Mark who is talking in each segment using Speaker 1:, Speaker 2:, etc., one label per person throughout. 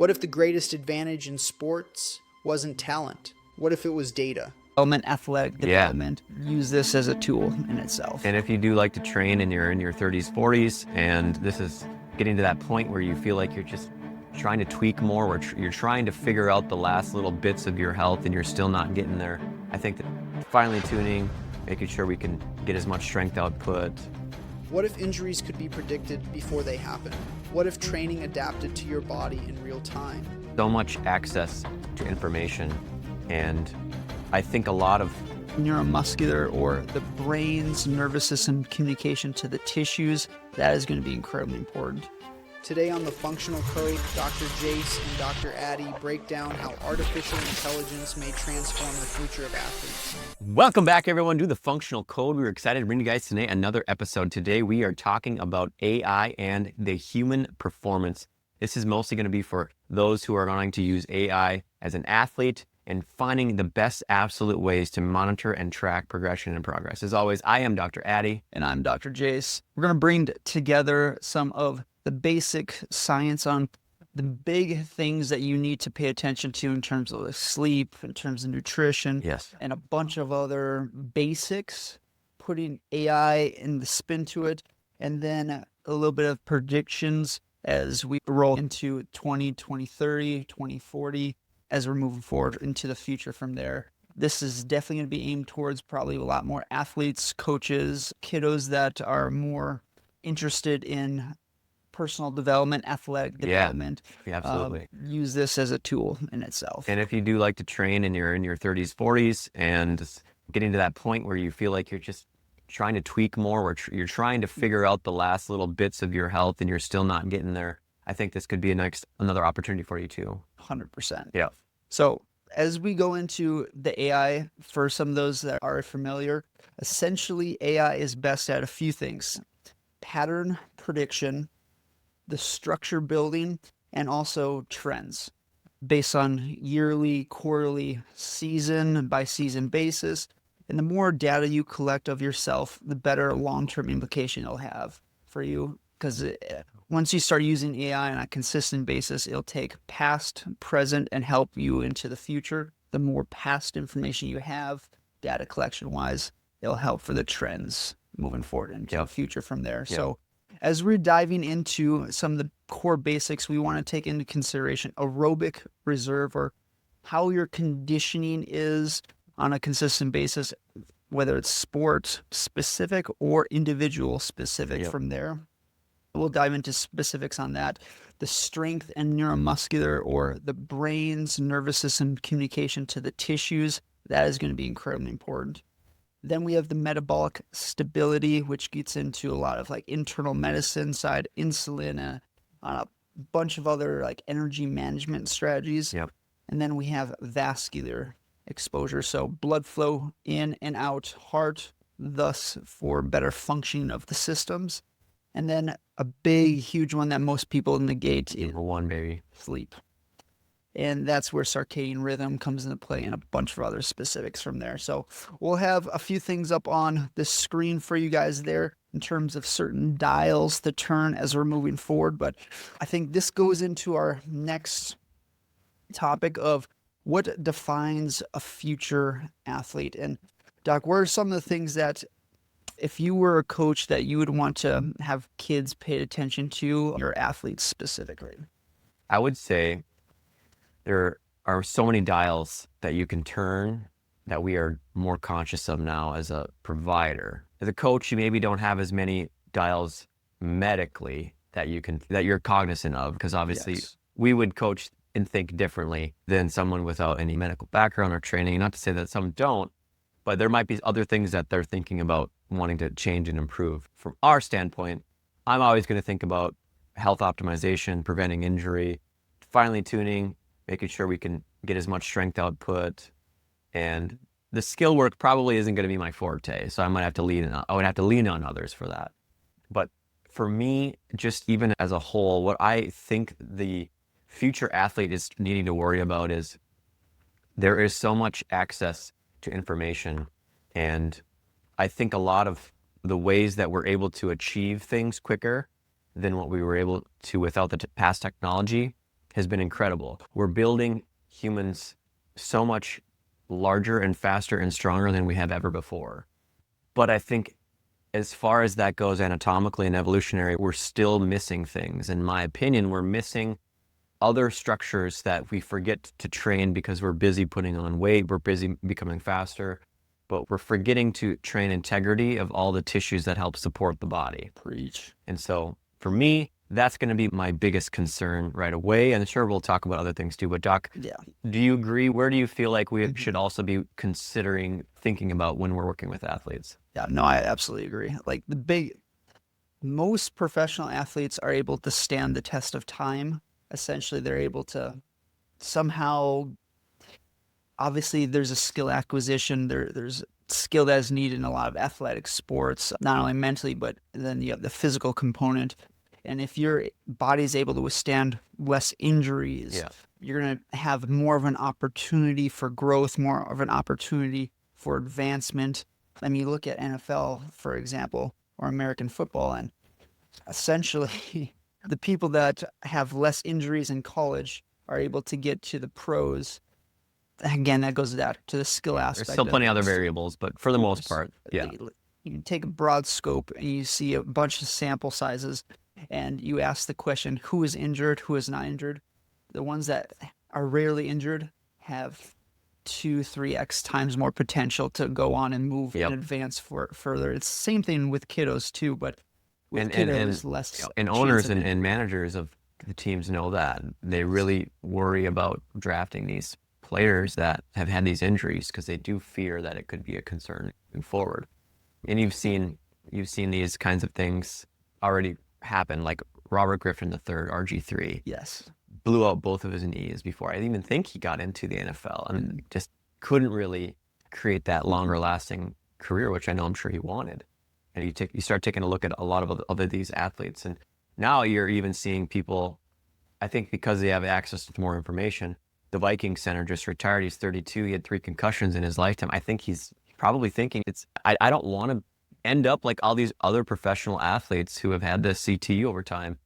Speaker 1: What if the greatest advantage in sports wasn't talent? What if it was data?
Speaker 2: Athletic development. Use this as a tool in itself.
Speaker 3: And if you do like to train and you're in your 30s, 40s, and this is getting to that point where you feel like you're just trying to tweak more, or you're trying to figure out the last little bits of your health and you're still not getting there, I think that finely tuning, making sure we can get as much strength output.
Speaker 1: What if injuries could be predicted before they happen? What if training adapted to your body in real time?
Speaker 3: So much access to information, and I think a lot of
Speaker 2: Neuromuscular, or the brain's nervous system communication to the tissues, that is going to be incredibly important.
Speaker 1: Today on The Functional Code, Dr. Jace and Dr. Addy break down how artificial intelligence may transform the future of athletes.
Speaker 3: Welcome back, everyone, to The Functional Code. We're excited to bring you guys today another episode. Today, we are talking about AI and the human performance. This is mostly going to be for those who are going to use AI as an athlete and finding the best absolute ways to monitor and track progression and progress. As always, I am Dr. Addy.
Speaker 2: And I'm Dr. Jace. We're going to bring together some of the basic science on the big things that you need to pay attention to in terms of sleep, in terms of nutrition,
Speaker 3: Yes.
Speaker 2: and a bunch of other basics, putting AI in the spin to it, and then a little bit of predictions as we roll into 2030, 2040, as we're moving forward into the future from there. This is definitely going to be aimed towards probably a lot more athletes, coaches, kiddos that are more interested in personal development, athletic development.
Speaker 3: Yeah, absolutely.
Speaker 2: Use this as a tool in itself.
Speaker 3: And if you do like to train and you're in your 30s, 40s, and getting to that point where you feel like you're just trying to tweak more, or you're trying to figure out the last little bits of your health and you're still not getting there, I think this could be another opportunity for you too.
Speaker 2: 100%.
Speaker 3: Yeah.
Speaker 2: So as we go into the AI, for some of those that are familiar, essentially AI is best at a few things: pattern prediction, the structure building, and also trends based on yearly, quarterly, season by season basis. And the more data you collect of yourself, the better long-term implication it'll have for you. Because once you start using AI on a consistent basis, it'll take past, present, and help you into the future. The more past information you have, data collection-wise, it'll help for the trends moving forward into the future from there. So as we're diving into some of the core basics, we want to take into consideration aerobic reserve, or how your conditioning is on a consistent basis, whether it's sport specific or individual specific from there. We'll dive into specifics on that. The strength and neuromuscular, or the brain's nervous system communication to the tissues, that is going to be incredibly important. Then we have the metabolic stability, which gets into a lot of like internal medicine side, insulin, on a bunch of other like energy management strategies.
Speaker 3: Yep.
Speaker 2: And then we have vascular exposure, so blood flow in and out heart, thus for better functioning of the systems. And then a big, huge one that most people negate is
Speaker 3: Number one, baby.
Speaker 2: sleep. And that's where circadian rhythm comes into play, and a bunch of other specifics from there. So we'll have a few things up on the screen for you guys there in terms of certain dials to turn as we're moving forward. But I think this goes into our next topic of what defines a future athlete. And Doc, what are some of the things that, if you were a coach, that you would want to have kids pay attention to, your athletes specifically?
Speaker 3: I would say there are so many dials that you can turn that we are more conscious of now as a provider. As a coach, you maybe don't have as many dials medically that you're cognizant of, because obviously we would coach and think differently than someone without any medical background or training. Not to say that some don't, but there might be other things that they're thinking about wanting to change and improve. From our standpoint, I'm always going to think about health optimization, preventing injury, finely tuning, making sure we can get as much strength output. And the skill work probably isn't going to be my forte, so I would have to lean on others for that. But for me, just even as a whole, what I think the future athlete is needing to worry about is there is so much access to information. And I think a lot of the ways that we're able to achieve things quicker than what we were able to without the past technology has been incredible. We're building humans so much larger and faster and stronger than we have ever before. But I think as far as that goes anatomically and evolutionary, we're still missing things. In my opinion, we're missing other structures that we forget to train because we're busy putting on weight, we're busy becoming faster, but we're forgetting to train integrity of all the tissues that help support the body.
Speaker 2: Preach.
Speaker 3: And so for me, that's going to be my biggest concern right away. And sure, we'll talk about other things too. But Doc,
Speaker 2: Yeah.
Speaker 3: do you agree? Where do you feel like we should also be thinking about when we're working with athletes?
Speaker 2: Yeah, no, I absolutely agree. Like most professional athletes are able to stand the test of time. Essentially, they're able to somehow, obviously there's a skill acquisition, there's skill that is needed in a lot of athletic sports, not only mentally, but then you have the physical component. And if your body is able to withstand less injuries, you're going to have more of an opportunity for growth, more of an opportunity for advancement. I mean, you look at NFL, for example, or American football, and essentially the people that have less injuries in college are able to get to the pros. Again, that goes back to the skill aspect.
Speaker 3: There's still plenty of other variables, but for the most part, yeah.
Speaker 2: You take a broad scope and you see a bunch of sample sizes and you ask the question, who is injured, who is not injured? The ones that are rarely injured have 2-3x times more potential to go on and move and advance further. It's the same thing with kiddos too, but with kiddos less.
Speaker 3: And owners and managers of the teams know that. They really worry about drafting these players that have had these injuries because they do fear that it could be a concern moving forward. And you've seen these kinds of things already happen, like Robert Griffin III, RG3.
Speaker 2: Yes.
Speaker 3: Blew out both of his knees before I even think he got into the NFL and just couldn't really create that longer lasting career, which I'm sure he wanted. And you start taking a look at a lot of other these athletes, and now you're even seeing people, I think because they have access to more information. The Viking center just retired. He's 32. He had 3 concussions in his lifetime. I think he's probably thinking I don't want to end up like all these other professional athletes who have had this CTE over time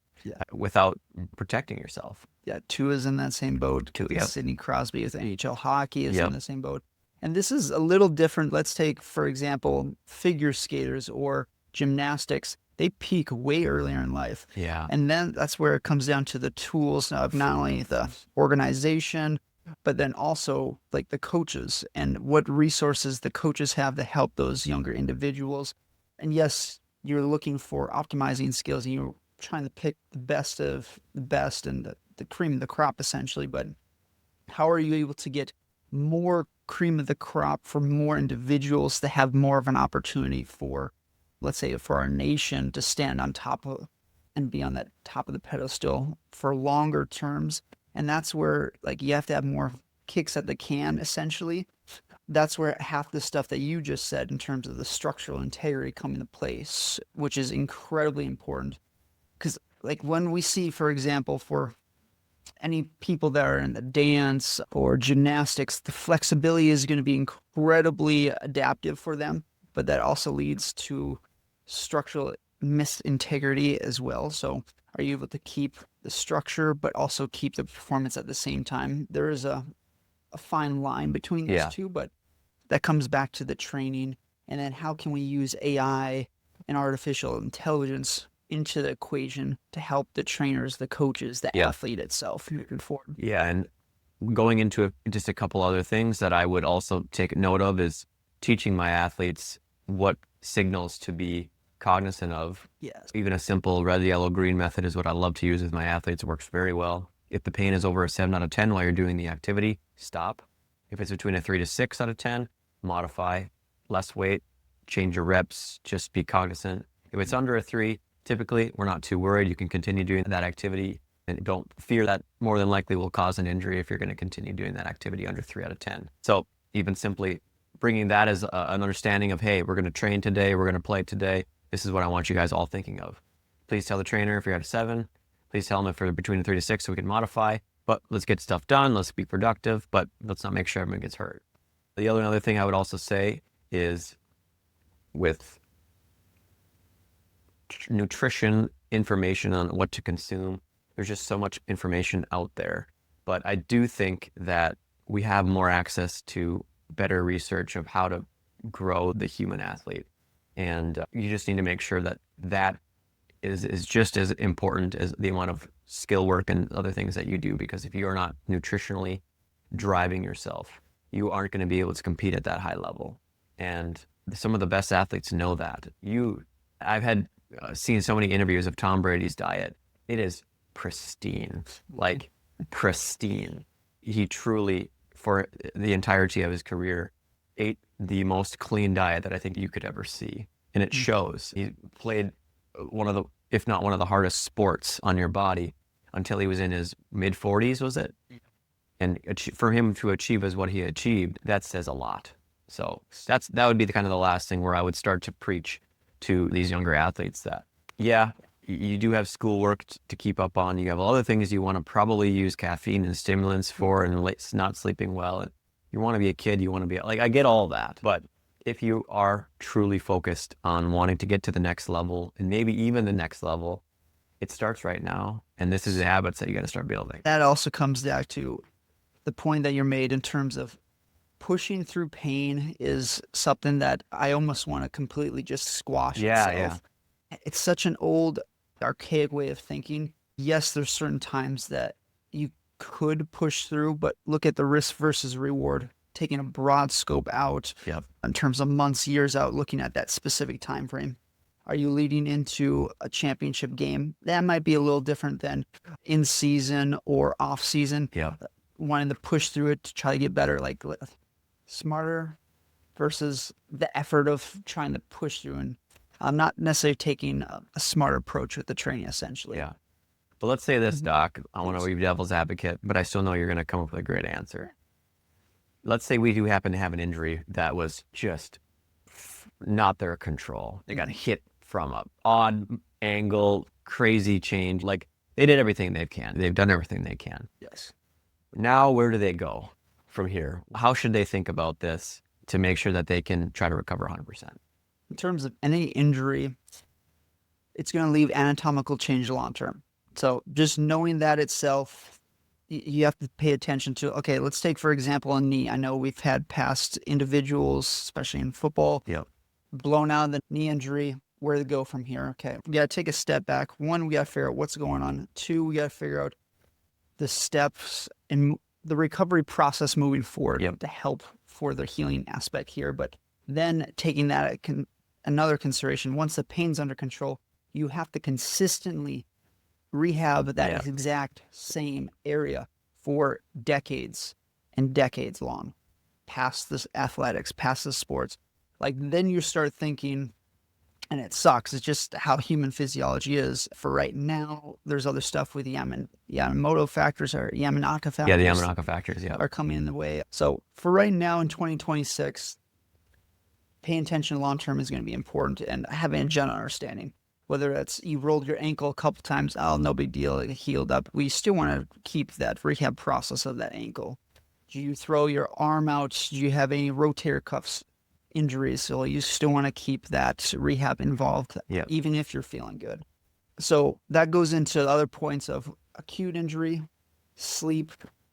Speaker 3: without protecting yourself.
Speaker 2: Yeah, Tua's in that same boat. Sidney Crosby with NHL hockey is in the same boat. And this is a little different. Let's take, for example, figure skaters or gymnastics. They peak way earlier in life.
Speaker 3: Yeah.
Speaker 2: And then that's where it comes down to the tools of not only the organization, but then also like the coaches and what resources the coaches have to help those younger individuals. And yes, you're looking for optimizing skills and you're trying to pick the best of the best and the cream of the crop essentially. But how are you able to get more cream of the crop for more individuals to have more of an opportunity for, let's say, for our nation to stand on top of and be on that top of the pedestal for longer terms? And that's where like you have to have more kicks at the can essentially. That's where half the stuff that you just said in terms of the structural integrity come into place, which is incredibly important. Because like when we see, for example, for any people that are in the dance or gymnastics, the flexibility is going to be incredibly adaptive for them, but that also leads to structural misintegrity as well. So are you able to keep the structure, but also keep the performance at the same time? There is a fine line between these two, but that comes back to the training. And then how can we use AI and artificial intelligence into the equation to help the trainers, the coaches, the athlete itself moving forward?
Speaker 3: Yeah, and going into just a couple other things that I would also take note of is teaching my athletes what signals to be cognizant of.
Speaker 2: Yes.
Speaker 3: Even a simple red, yellow, green method is what I love to use with my athletes. It works very well. If the pain is over a 7 out of 10 while you're doing the activity, stop. If it's between a 3 to 6 out of 10, modify, less weight, change your reps, just be cognizant. If it's under a 3, typically we're not too worried. You can continue doing that activity and don't fear that more than likely will cause an injury if you're going to continue doing that activity under 3 out of 10. So even simply bringing that as an understanding of, hey, we're going to train today, we're going to play today. This is what I want you guys all thinking of. Please tell the trainer if you're at a 7. Please tell them if we're between a 3 to 6 so we can modify. But let's get stuff done. Let's be productive. But let's not make sure everyone gets hurt. The other thing I would also say is with nutrition information on what to consume, There's just so much information out there. But I do think that we have more access to better research of how to grow the human athlete. And you just need to make sure that that is just as important as the amount of skill work and other things that you do. Because if you are not nutritionally driving yourself, you aren't going to be able to compete at that high level. And some of the best athletes know that. I've had seen so many interviews of Tom Brady's diet. It is pristine, like pristine. He truly, for the entirety of his career, ate the most clean diet that I think you could ever see. And it shows. He played one of the, if not one of the hardest sports on your body until he was in his mid 40s, was it? And for him to achieve as what he achieved, that says a lot. So that would be the kind of the last thing where I would start to preach to these younger athletes that, yeah, you do have schoolwork to keep up on. You have other things you want to probably use caffeine and stimulants for, and not sleeping well. And you want to be a kid. You want to be like, I get all that. But if you are truly focused on wanting to get to the next level and maybe even the next level, it starts right now. And this is the habits that you got to start building.
Speaker 2: That also comes back to the point that you're made in terms of pushing through pain is something that I almost want to completely just squash itself. It's such an old, archaic way of thinking. Yes, there's certain times that you could push through, but look at the risk versus reward, taking a broad scope out in terms of months, years out, looking at that specific time frame. Are you leading into a championship game? That might be a little different than in season or off season. Wanting to push through it to try to get better, like smarter versus the effort of trying to push through. And I'm not necessarily taking a smart approach with the training, essentially.
Speaker 3: But let's say this, Doc. I want to be devil's advocate, but I still know you're going to come up with a great answer. Let's say we do happen to have an injury that was just not their control. They got hit from a odd angle, crazy change. Like they did everything they can. They've done everything they can.
Speaker 2: Yes.
Speaker 3: Now, where do they go from here? How should they think about this to make sure that they can try to recover 100%?
Speaker 2: In terms of any injury, it's going to leave anatomical change long term. So just knowing that itself, you have to pay attention to, okay, let's take, for example, a knee. I know we've had past individuals, especially in football, blown out of the knee injury. Where to go from here? Okay, we got to take a step back. One, we got to figure out what's going on. Two, we got to figure out the steps and the recovery process moving forward to help for the healing aspect here. But then taking that another consideration, once the pain's under control, you have to consistently rehab that exact same area for decades and decades long, past this athletics, past the sports. Like then you start thinking, and it sucks, it's just how human physiology is. For right now, there's other stuff with Yamamoto factors or Yamanaka factors.
Speaker 3: The Yamanaka factors,
Speaker 2: are coming in the way. So for right now in 2026, paying attention long term is going to be important, and having a general understanding. Whether that's you rolled your ankle a couple times, no big deal, it healed up. We still want to keep that rehab process of that ankle. Do you throw your arm out? Do you have any rotator cuffs injuries? So you still want to keep that rehab involved, even if you're feeling good. So that goes into the other points of acute injury, sleep,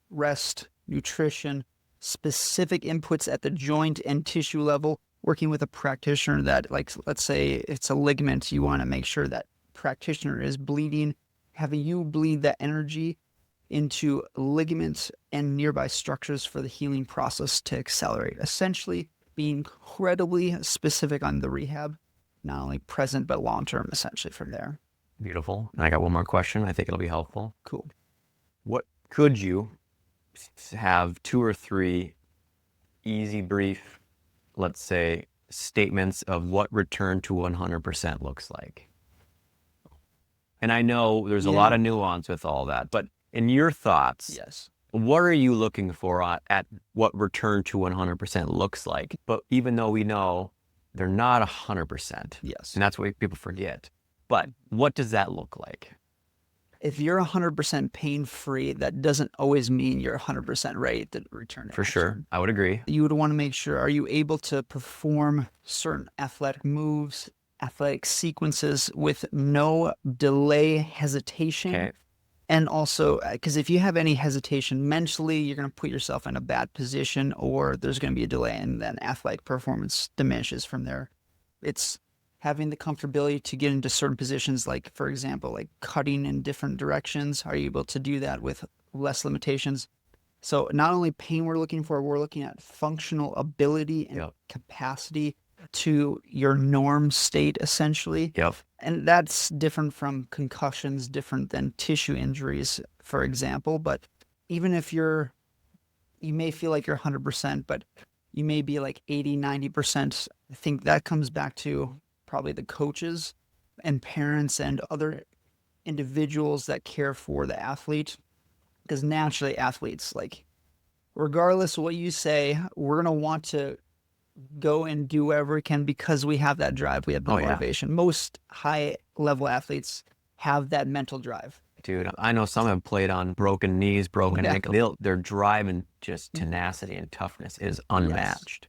Speaker 2: rest, nutrition, specific inputs at the joint and tissue level, working with a practitioner that, like, let's say it's a ligament, you want to make sure that practitioner is bleeding, having you bleed that energy into ligaments and nearby structures for the healing process to accelerate. Essentially, being incredibly specific on the rehab, not only present, but long-term, essentially from there.
Speaker 3: Beautiful. And I got one more question. I think it'll be helpful.
Speaker 2: Cool.
Speaker 3: What could you have 2 or 3 easy, brief, let's say, statements of what return to 100% looks like? And I know there's a lot of nuance with all that, but in your thoughts, what are you looking for at what return to 100% looks like? But even though we know they're not 100%, and that's what people forget, but what does that look like?
Speaker 2: If you're 100% pain-free, that doesn't always mean you're 100% ready to return to
Speaker 3: For sure. I would agree.
Speaker 2: You would want to make sure, are you able to perform certain athletic moves, athletic sequences with no delay, hesitation? And also, because if you have any hesitation mentally, you're going to put yourself in a bad position, or there's going to be a delay, and then athletic performance diminishes from there. It's having the comfortability to get into certain positions, like, for example, like cutting in different directions. Are you able to do that with less limitations? So not only pain we're looking at functional ability and
Speaker 3: Yep.
Speaker 2: capacity to your norm state, essentially.
Speaker 3: Yep.
Speaker 2: And that's different from concussions, different than tissue injuries, for example. But even if you may feel like you're 100%, but you may be like 80, 90%. I think that comes back to probably the coaches and parents and other individuals that care for the athlete. Because naturally, athletes, like, regardless of what you say, we're going to want to go and do whatever we can because we have that drive. We have the
Speaker 3: Oh, yeah.
Speaker 2: motivation. Most high level athletes have that mental drive.
Speaker 3: Dude, I know some have played on broken knees, broken ankle. Their drive and just tenacity and toughness is unmatched.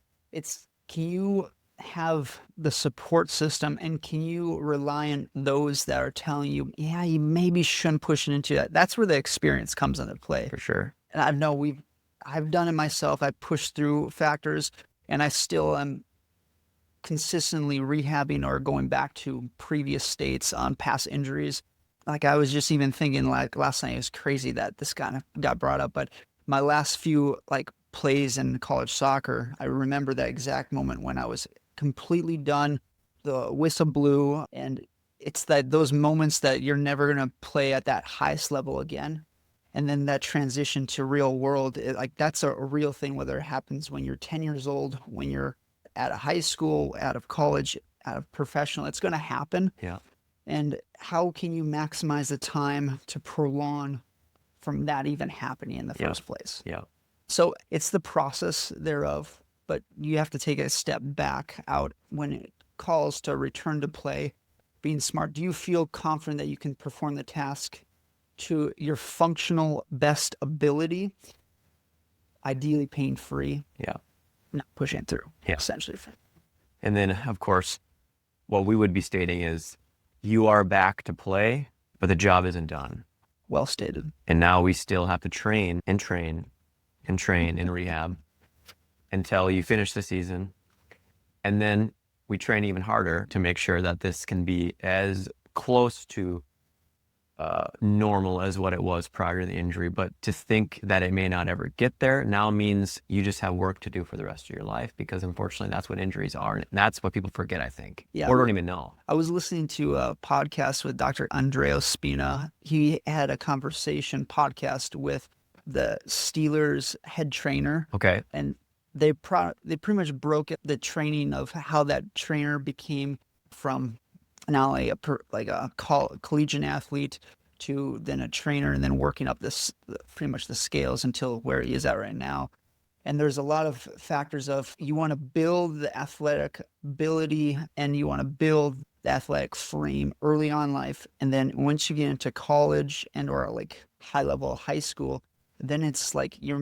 Speaker 2: Can you have the support system, and can you rely on those that are telling you, yeah, you maybe shouldn't push it into that? That's where the experience comes into play.
Speaker 3: For sure.
Speaker 2: And I've done it myself. I pushed through factors, and I still am consistently rehabbing or going back to previous states on past injuries. Like, I was just even thinking, like, last night, it was crazy that this got brought up, but my last few like plays in college soccer, I remember that exact moment when I was completely done. The whistle blew, and it's those moments that you're never gonna play at that highest level again. And then that transition to real world, like, that's a real thing, whether it happens when you're 10 years old, when you're at a high school, out of college, out of professional, it's going to happen.
Speaker 3: Yeah.
Speaker 2: And how can you maximize the time to prolong from that even happening in the first place?
Speaker 3: Yeah.
Speaker 2: So it's the process thereof, but you have to take a step back out when it calls to return to play, being smart. Do you feel confident that you can perform the task to your functional best ability, ideally pain-free?
Speaker 3: Yeah.
Speaker 2: Not pushing through,
Speaker 3: Yeah.
Speaker 2: essentially.
Speaker 3: And then, of course, what we would be stating is you are back to play, but the job isn't done.
Speaker 2: Well stated.
Speaker 3: And now we still have to train and train and train and rehab until you finish the season. And then we train even harder to make sure that this can be as close to normal as what it was prior to the injury. But to think that it may not ever get there now means you just have work to do for the rest of your life, because unfortunately that's what injuries are. And that's what people forget, I think, or don't even know.
Speaker 2: I was listening to a podcast with Dr. Andrea Spina. He had a conversation podcast with the Steelers head trainer.
Speaker 3: Okay.
Speaker 2: And they pretty much broke the training of how that trainer became from not only a collegiate athlete to then a trainer, and then working up pretty much the scales until where he is at right now. And there's a lot of factors of, you want to build the athletic ability and you want to build the athletic frame early on in life. And then once you get into college and or like high level high school, then it's like you're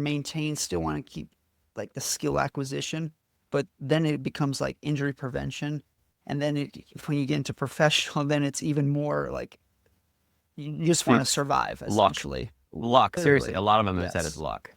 Speaker 2: still want to keep like the skill acquisition, but then it becomes like injury prevention. And then when you get into professional, then it's even more like you just want to survive, essentially.
Speaker 3: Luck. Seriously, a lot of them have said it's luck.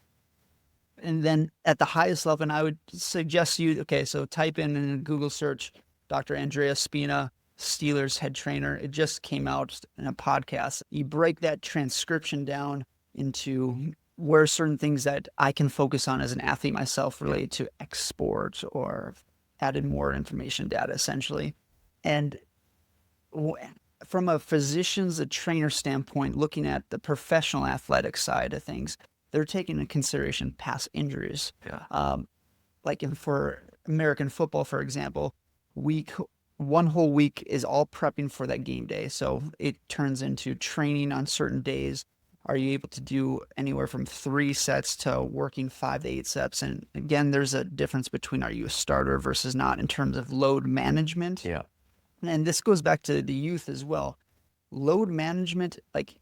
Speaker 2: And then at the highest level, and I would suggest so type in a Google search, Dr. Andrea Spina, Steelers head trainer. It just came out in a podcast. You break that transcription down into where certain things that I can focus on as an athlete myself related to export or added more information data, essentially. And from a physician's, a trainer standpoint, looking at the professional athletic side of things, they're taking into consideration past injuries.
Speaker 3: Yeah.
Speaker 2: For American football, for example, one whole week is all prepping for that game day. So it turns into training on certain days. Are you able to do anywhere from 3 sets to working 5 to 8 sets? And again, there's a difference between, are you a starter versus not, in terms of load management.
Speaker 3: Yeah.
Speaker 2: And this goes back to the youth as well. Load management, like,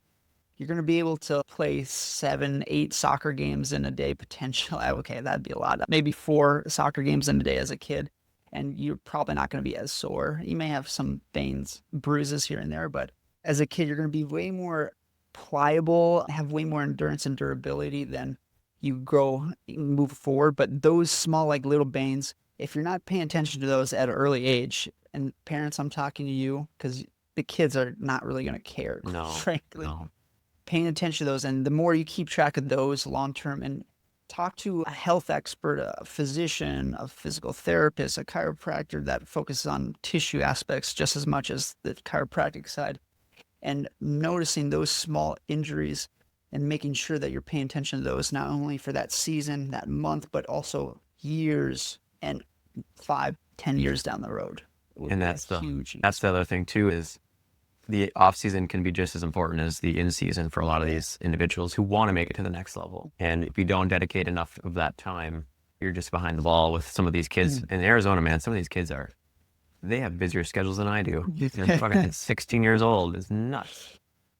Speaker 2: you're going to be able to play 7, 8 soccer games in a day, potentially. Okay, that'd be a lot. Maybe 4 soccer games in a day as a kid. And you're probably not going to be as sore. You may have some veins, bruises here and there, but as a kid, you're going to be way more pliable, have way more endurance and durability than you grow, move forward. But those small, like little veins, if you're not paying attention to those at an early age, and parents, I'm talking to you because the kids are not really going to care,
Speaker 3: No,
Speaker 2: frankly.
Speaker 3: no.
Speaker 2: Paying attention to those, and the more you keep track of those long term, and talk to a health expert, a physician, a physical therapist, a chiropractor that focuses on tissue aspects just as much as the chiropractic side, and noticing those small injuries and making sure that you're paying attention to those, not only for that season, that month, but also years and 5-10 years down the road.
Speaker 3: And that's the other thing too, is the off season can be just as important as the in season for a lot of these individuals who want to make it to the next level. And if you don't dedicate enough of that time, you're just behind the ball with some of these kids in Arizona, man. Some of these kids they have busier schedules than I do. They're fucking 16 years old. It's nuts.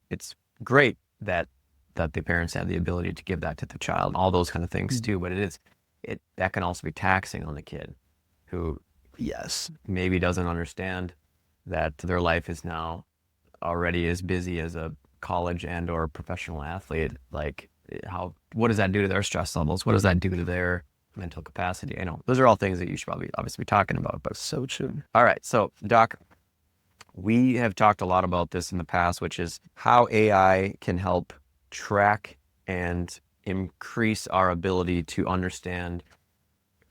Speaker 3: It's great that the parents have the ability to give that to the child, all those kind of things too. But that can also be taxing on the kid who maybe doesn't understand that their life is now already as busy as a college and or professional athlete. Like, what does that do to their stress levels? What does that do to their mental capacity? I know those are all things that you should probably obviously be talking about, but
Speaker 2: so true.
Speaker 3: All right. So Doc, we have talked a lot about this in the past, which is how AI can help track and increase our ability to understand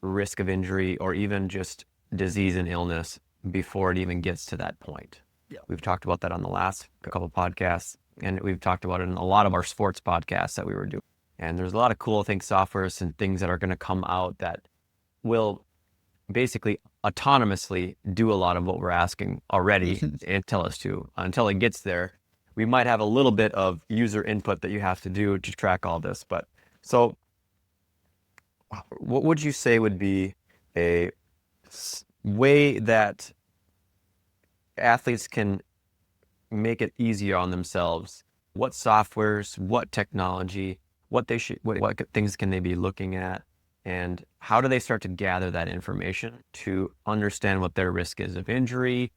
Speaker 3: risk of injury or even just disease and illness before it even gets to that point.
Speaker 2: Yeah.
Speaker 3: We've talked about that on the last couple of podcasts, and we've talked about it in a lot of our sports podcasts that we were doing. And there's a lot of cool things, softwares and things that are going to come out that will basically autonomously do a lot of what we're asking already and tell us to. Until it gets there, we might have a little bit of user input that you have to do to track all this. But so what would you say would be a way that athletes can make it easier on themselves? What softwares, what technology, what things can they be looking at, and how do they start to gather that information to understand what their risk is of injury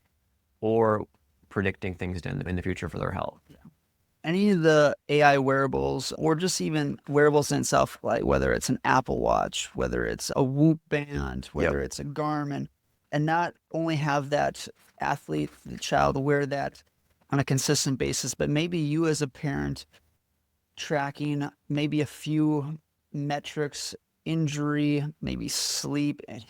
Speaker 3: or predicting things in the future for their health?
Speaker 2: Any of the AI wearables, or just even wearables in itself, like whether it's an Apple Watch, whether it's a Whoop band, whether it's a Garmin, and not only have that athlete, the child, wear that on a consistent basis, but maybe you as a parent tracking maybe a few metrics, injury, maybe sleep, and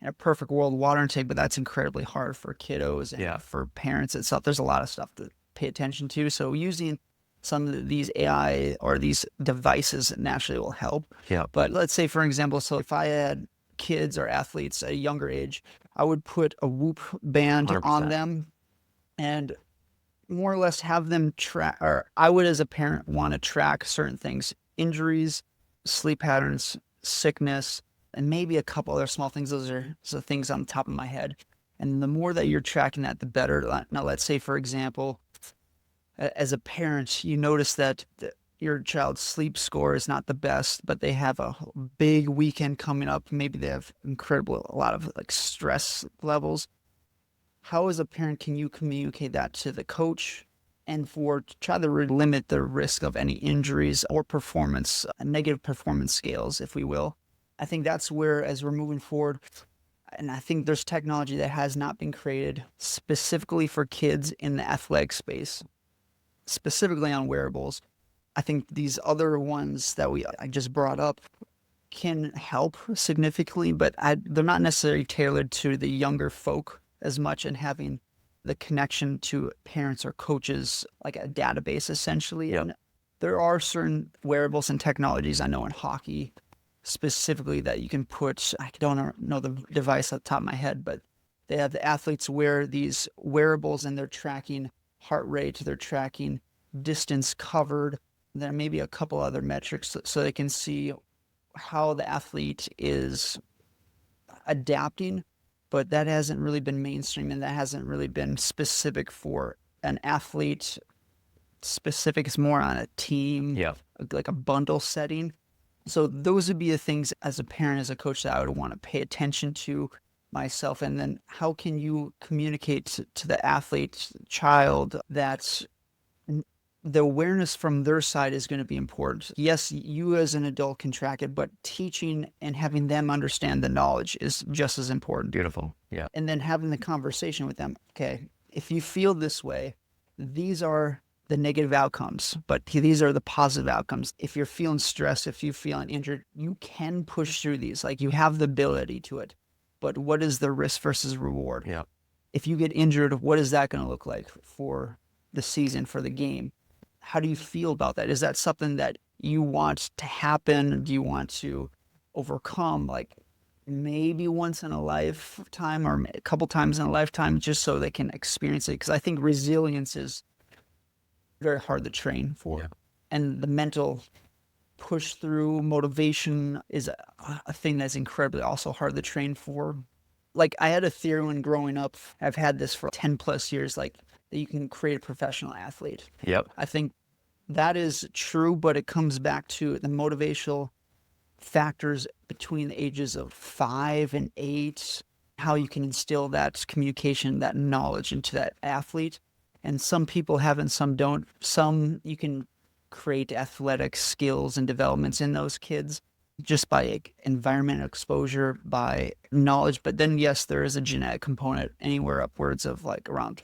Speaker 2: in a perfect world, water intake, but that's incredibly hard for kiddos and for parents itself. There's a lot of stuff to pay attention to. So using some of these AI or these devices naturally will help.
Speaker 3: Yeah.
Speaker 2: But let's say, for example, so if I had kids or athletes at a younger age, I would put a Whoop band
Speaker 3: 100%.
Speaker 2: on them and more or less have them track, or I would as a parent want to track certain things: injuries, sleep patterns, sickness, and maybe a couple other small things. Those are the things on the top of my head. And the more that you're tracking that, the better. Now, let's say, for example, as a parent, you notice that your child's sleep score is not the best, but they have a big weekend coming up. Maybe they have a lot of like stress levels. How as a parent can you communicate that to the coach and try to limit the risk of any injuries or negative performance scales, if we will? I think that's where, as we're moving forward, and I think there's technology that has not been created specifically for kids in the athletic space, specifically on wearables. I think these other ones that I just brought up can help significantly, but they're not necessarily tailored to the younger folk as much, and having the connection to parents or coaches, like a database essentially.
Speaker 3: Yep.
Speaker 2: And there are certain wearables and technologies I know in hockey specifically that you can put, I don't know the device at the top of my head, but they have the athletes wear these wearables and they're tracking heart rate, they're tracking distance covered, and then maybe a couple other metrics so they can see how the athlete is adapting. But that hasn't really been mainstream, and that hasn't really been specific for an athlete. Specific is more on a team, like a bundle setting. So those would be the things as a parent, as a coach, that I would want to pay attention to myself. And then how can you communicate to the athlete, child, that the awareness from their side is going to be important. Yes, you as an adult can track it, but teaching and having them understand the knowledge is just as important.
Speaker 3: Beautiful. Yeah.
Speaker 2: And then having the conversation with them. Okay, if you feel this way, these are the negative outcomes, but these are the positive outcomes. If you're feeling stressed, if you're feeling injured, you can push through these. Like, you have the ability to it. But what is the risk versus reward?
Speaker 3: Yeah.
Speaker 2: If you get injured, what is that going to look like for the season, for the game? How do you feel about that? Is that something that you want to happen? Do you want to overcome, like maybe once in a lifetime or a couple times in a lifetime, just so they can experience it? Because I think resilience is very hard to train for.
Speaker 3: Yeah.
Speaker 2: And the mental push through motivation is a thing that's incredibly also hard to train for. Like, I had a theory when growing up, I've had this for 10 plus years, like that you can create a professional athlete.
Speaker 3: Yep.
Speaker 2: I think that is true, but it comes back to the motivational factors between the ages of 5 and 8, how you can instill that communication, that knowledge into that athlete. And some people have and some don't. Some you can create athletic skills and developments in those kids just by environmental exposure, by knowledge. But then, yes, there is a genetic component, anywhere upwards of like around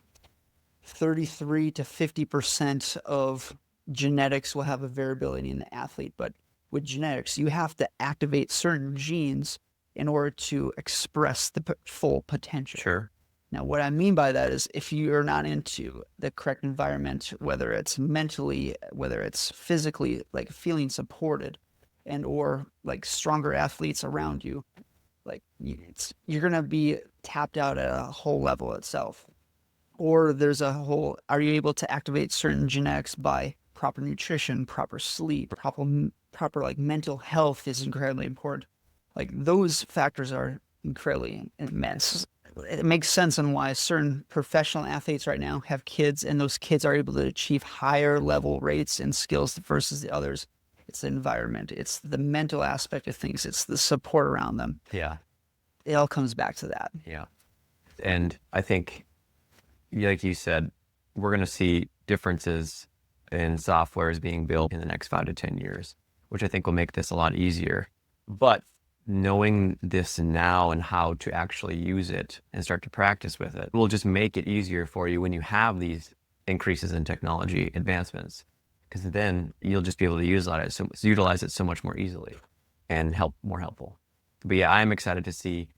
Speaker 2: 33 to 50% of genetics will have a variability in the athlete. But with genetics, you have to activate certain genes in order to express the full potential.
Speaker 3: Sure.
Speaker 2: Now, what I mean by that is if you're not into the correct environment, whether it's mentally, whether it's physically, like feeling supported, and or like stronger athletes around you, like you're going to be tapped out at a whole level itself. Or there's a whole, are you able to activate certain genetics by proper nutrition, proper sleep, proper like mental health is incredibly important. Like, those factors are incredibly immense. It makes sense on why certain professional athletes right now have kids, and those kids are able to achieve higher level rates and skills versus the others. It's the environment, it's the mental aspect of things, it's the support around them.
Speaker 3: Yeah.
Speaker 2: It all comes back to that.
Speaker 3: Yeah. And I think, like you said, we're going to see differences in softwares being built in the next 5 to 10 years, which I think will make this a lot easier. But knowing this now and how to actually use it and start to practice with it will just make it easier for you when you have these increases in technology advancements, because then you'll just be able to utilize it so much more easily and more helpful. But yeah, I'm excited to see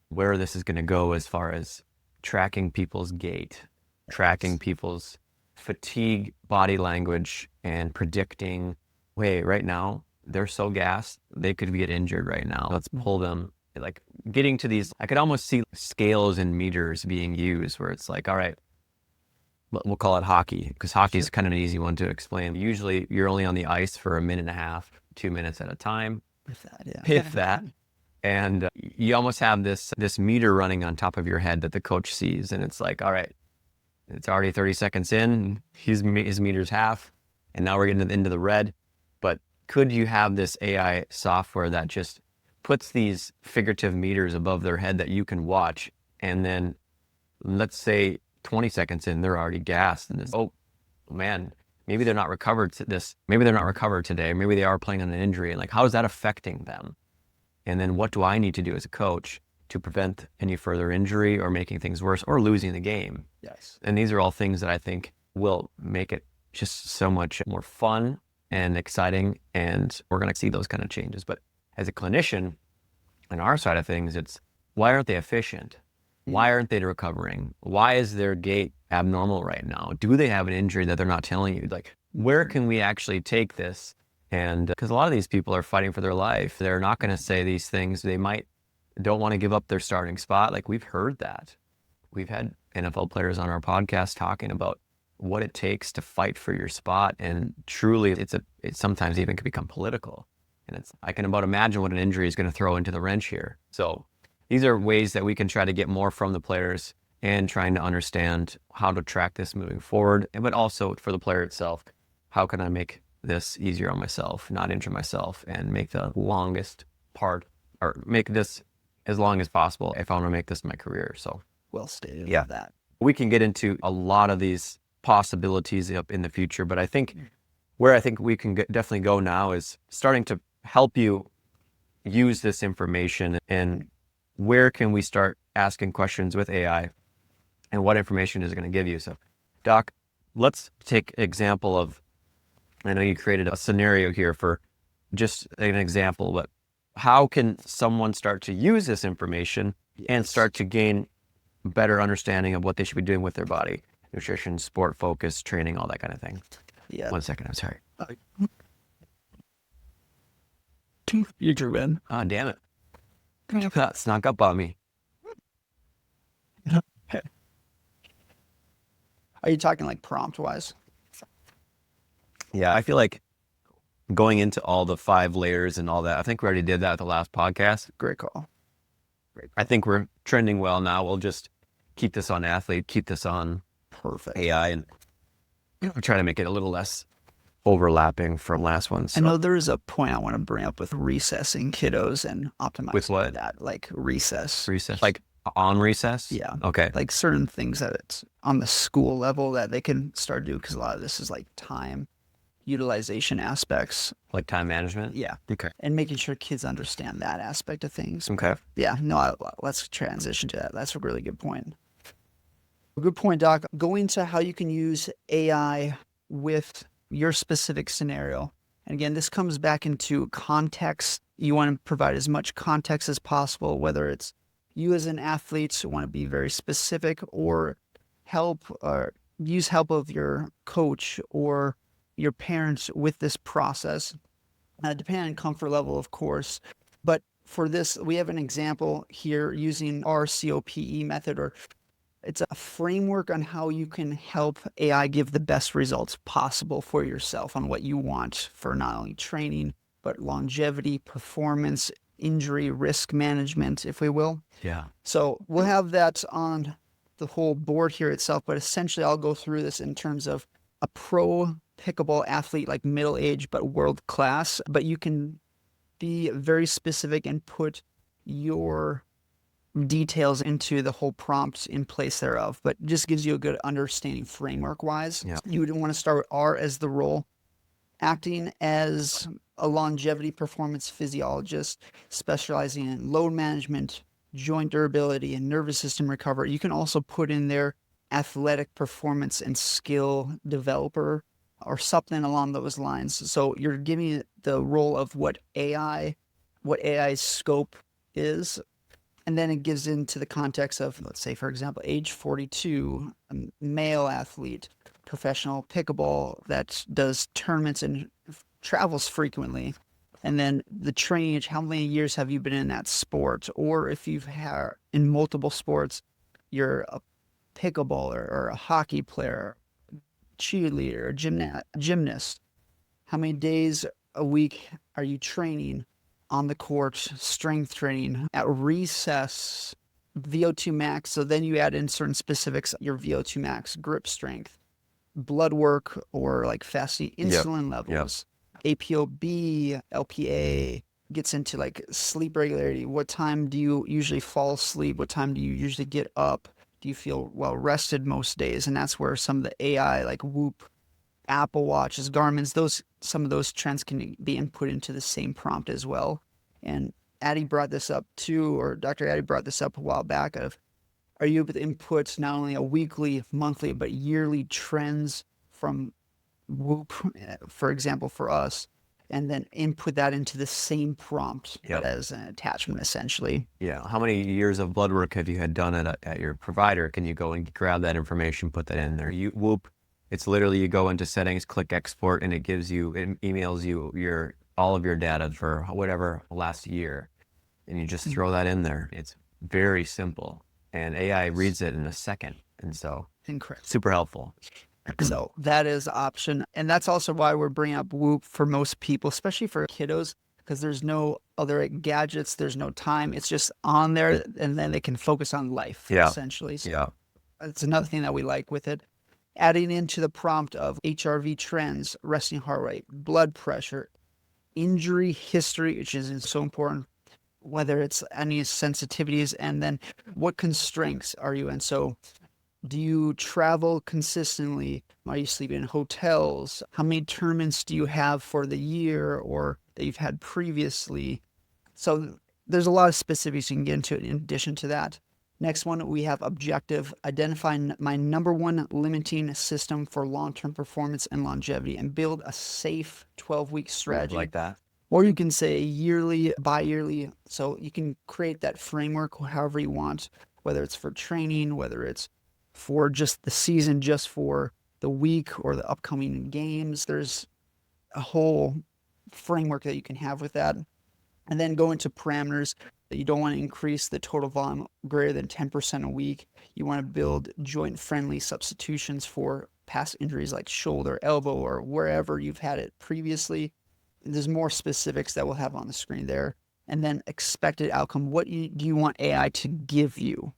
Speaker 3: where this is going to go as far as tracking people's gait, tracking people's fatigue, body language, and predicting, wait, right now, they're so gassed, they could get injured right now. Let's pull them. Like, getting to these, I could almost see scales and meters being used where it's like, all right, we'll call it hockey, because hockey is kind of an easy one to explain. Usually you're only on the ice for 1.5 minutes, 2 minutes at a time.
Speaker 2: If that, yeah.
Speaker 3: If that. And you almost have this meter running on top of your head that the coach sees. And it's like, all right, it's already 30 seconds in, his meter's half, and now we're getting into the red. But could you have this AI software that just puts these figurative meters above their head that you can watch, and then let's say 20 seconds in, they're already gassed, and this, oh man, maybe they're not recovered today, maybe they are playing on an injury, and like, how is that affecting them? And then what do I need to do as a coach to prevent any further injury or making things worse or losing the game?
Speaker 2: Yes.
Speaker 3: And these are all things that I think will make it just so much more fun and exciting, and we're going to see those kind of changes. But as a clinician, on our side of things, it's, why aren't they efficient? Why aren't they recovering? Why is their gait abnormal right now? Do they have an injury that they're not telling you? Like, where can we actually take this? And because a lot of these people are fighting for their life, they're not going to say these things. They don't want to give up their starting spot. Like, we've heard that. We've had NFL players on our podcast talking about what it takes to fight for your spot. And truly, it sometimes even can become political. And I can about imagine what an injury is going to throw into the wrench here. So these are ways that we can try to get more from the players and trying to understand how to track this moving forward. But also for the player itself, how can I make this easier on myself, not injure myself, and make the longest part, or make this as long as possible if I want to make this my career. So
Speaker 2: Well stated.
Speaker 3: Yeah.
Speaker 2: That.
Speaker 3: we can get into a lot of these possibilities up in the future. But I think where I think we can definitely go now is starting to help you use this information, and where can we start asking questions with AI and what information is it going to give you. So Doc, let's take an example of, I know you created a scenario here for just an example, but how can someone start to use this information and start to gain better understanding of what they should be doing with their body? Nutrition, sport focus, training, all that kind of thing.
Speaker 2: Yeah.
Speaker 3: 1 second, I'm sorry.
Speaker 2: You drew in.
Speaker 3: Oh, damn it. That snuck up on me.
Speaker 2: Are you talking like prompt wise?
Speaker 3: Yeah, I feel like going into all the 5 layers and all that, I think we already did that at the last podcast.
Speaker 2: Great call.
Speaker 3: I think we're trending well now. We'll just keep this on athlete, keep this on
Speaker 2: Perfect.
Speaker 3: AI, and try to make it a little less overlapping from last one. So.
Speaker 2: I know there is a point I want to bring up with recessing kiddos and optimizing
Speaker 3: With what?
Speaker 2: that, like recess.
Speaker 3: Recess? Like on recess?
Speaker 2: Yeah.
Speaker 3: Okay.
Speaker 2: Like certain things that it's on the school level that they can start to do, because a lot of this is like time utilization aspects.
Speaker 3: Like time management?
Speaker 2: Yeah.
Speaker 3: Okay.
Speaker 2: And making sure kids understand that aspect of things.
Speaker 3: Okay.
Speaker 2: Yeah. No, let's transition to that. That's a really good point. Good point, Doc. Going to how you can use AI with your specific scenario. And again, this comes back into context. You want to provide as much context as possible, whether it's you as an athlete want to be very specific, or help or use help of your coach or your parents with this process, depending on comfort level, of course. But for this, we have an example here using our COPE method, or it's a framework on how you can help AI give the best results possible for yourself on what you want for not only training, but longevity, performance, injury, risk management, if we will.
Speaker 3: Yeah.
Speaker 2: So we'll have that on the whole board here itself, but essentially I'll go through this in terms of a pro pickleball athlete, like middle age, but world class. But you can be very specific and put your details into the whole prompts in place thereof, but just gives you a good understanding framework wise.
Speaker 3: Yeah.
Speaker 2: You would want to start with R as the role, acting as a longevity performance physiologist, specializing in load management, joint durability, and nervous system recovery. You can also put in there athletic performance and skill developer or something along those lines. So you're giving it the role of what AI's scope is. And then it gives into the context of, let's say, for example, age 42, a male athlete, professional pickleball that does tournaments and travels frequently. And then the training age, how many years have you been in that sport? Or if you've had in multiple sports, you're a pickleballer or a hockey player, cheerleader, gymnast. How many days a week are you training on the court, strength training, at recess, VO2 max? So then you add in certain specifics, your VO2 max, grip strength, blood work, or like fasting insulin levels, APOB, LPA, gets into like sleep regularity. What time do you usually fall asleep? What time do you usually get up? Do you feel well rested most days? And that's where some of the AI, like Whoop, Apple Watches, Garmin's, some of those trends can be input into the same prompt as well. And Addy brought this up too, or Dr. Addy brought this up a while back of, are you able to input not only a weekly, monthly, but yearly trends from Whoop, for example, for us, and then input that into the same prompt as an attachment, essentially.
Speaker 3: Yeah. How many years of blood work have you had done at your provider? Can you go and grab that information, put that in there? Whoop. It's literally you go into settings, click export, and it emails you all of your data for whatever last year, and you just throw that in there. It's very simple, and AI reads it in a second, and so
Speaker 2: incredible,
Speaker 3: super helpful.
Speaker 2: So that is an option, and that's also why we're bringing up Whoop for most people, especially for kiddos, because there's no other gadgets, there's no time. It's just on there, and then they can focus on life, essentially. So it's another thing that we like with it. Adding into the prompt of HRV trends, resting heart rate, blood pressure, injury history, which is so important, whether it's any sensitivities, and then what constraints are you in. So Do you travel consistently? Are you sleeping in hotels? How many tournaments do you have for the year or that you've had previously? So there's a lot of specifics you can get into in addition to that. Next one, we have objective, identifying my number one limiting system for long-term performance and longevity and build a safe 12-week strategy.
Speaker 3: Like that.
Speaker 2: Or you can say yearly, bi-yearly. So you can create that framework however you want, whether it's for training, whether it's for just the season, just for the week or the upcoming games. There's a whole framework that you can have with that. And then go into parameters that you don't want to increase the total volume greater than 10% a week. You want to build joint-friendly substitutions for past injuries like shoulder, elbow, or wherever you've had it previously. There's more specifics that we'll have on the screen there. And then expected outcome. What do you want AI to give you?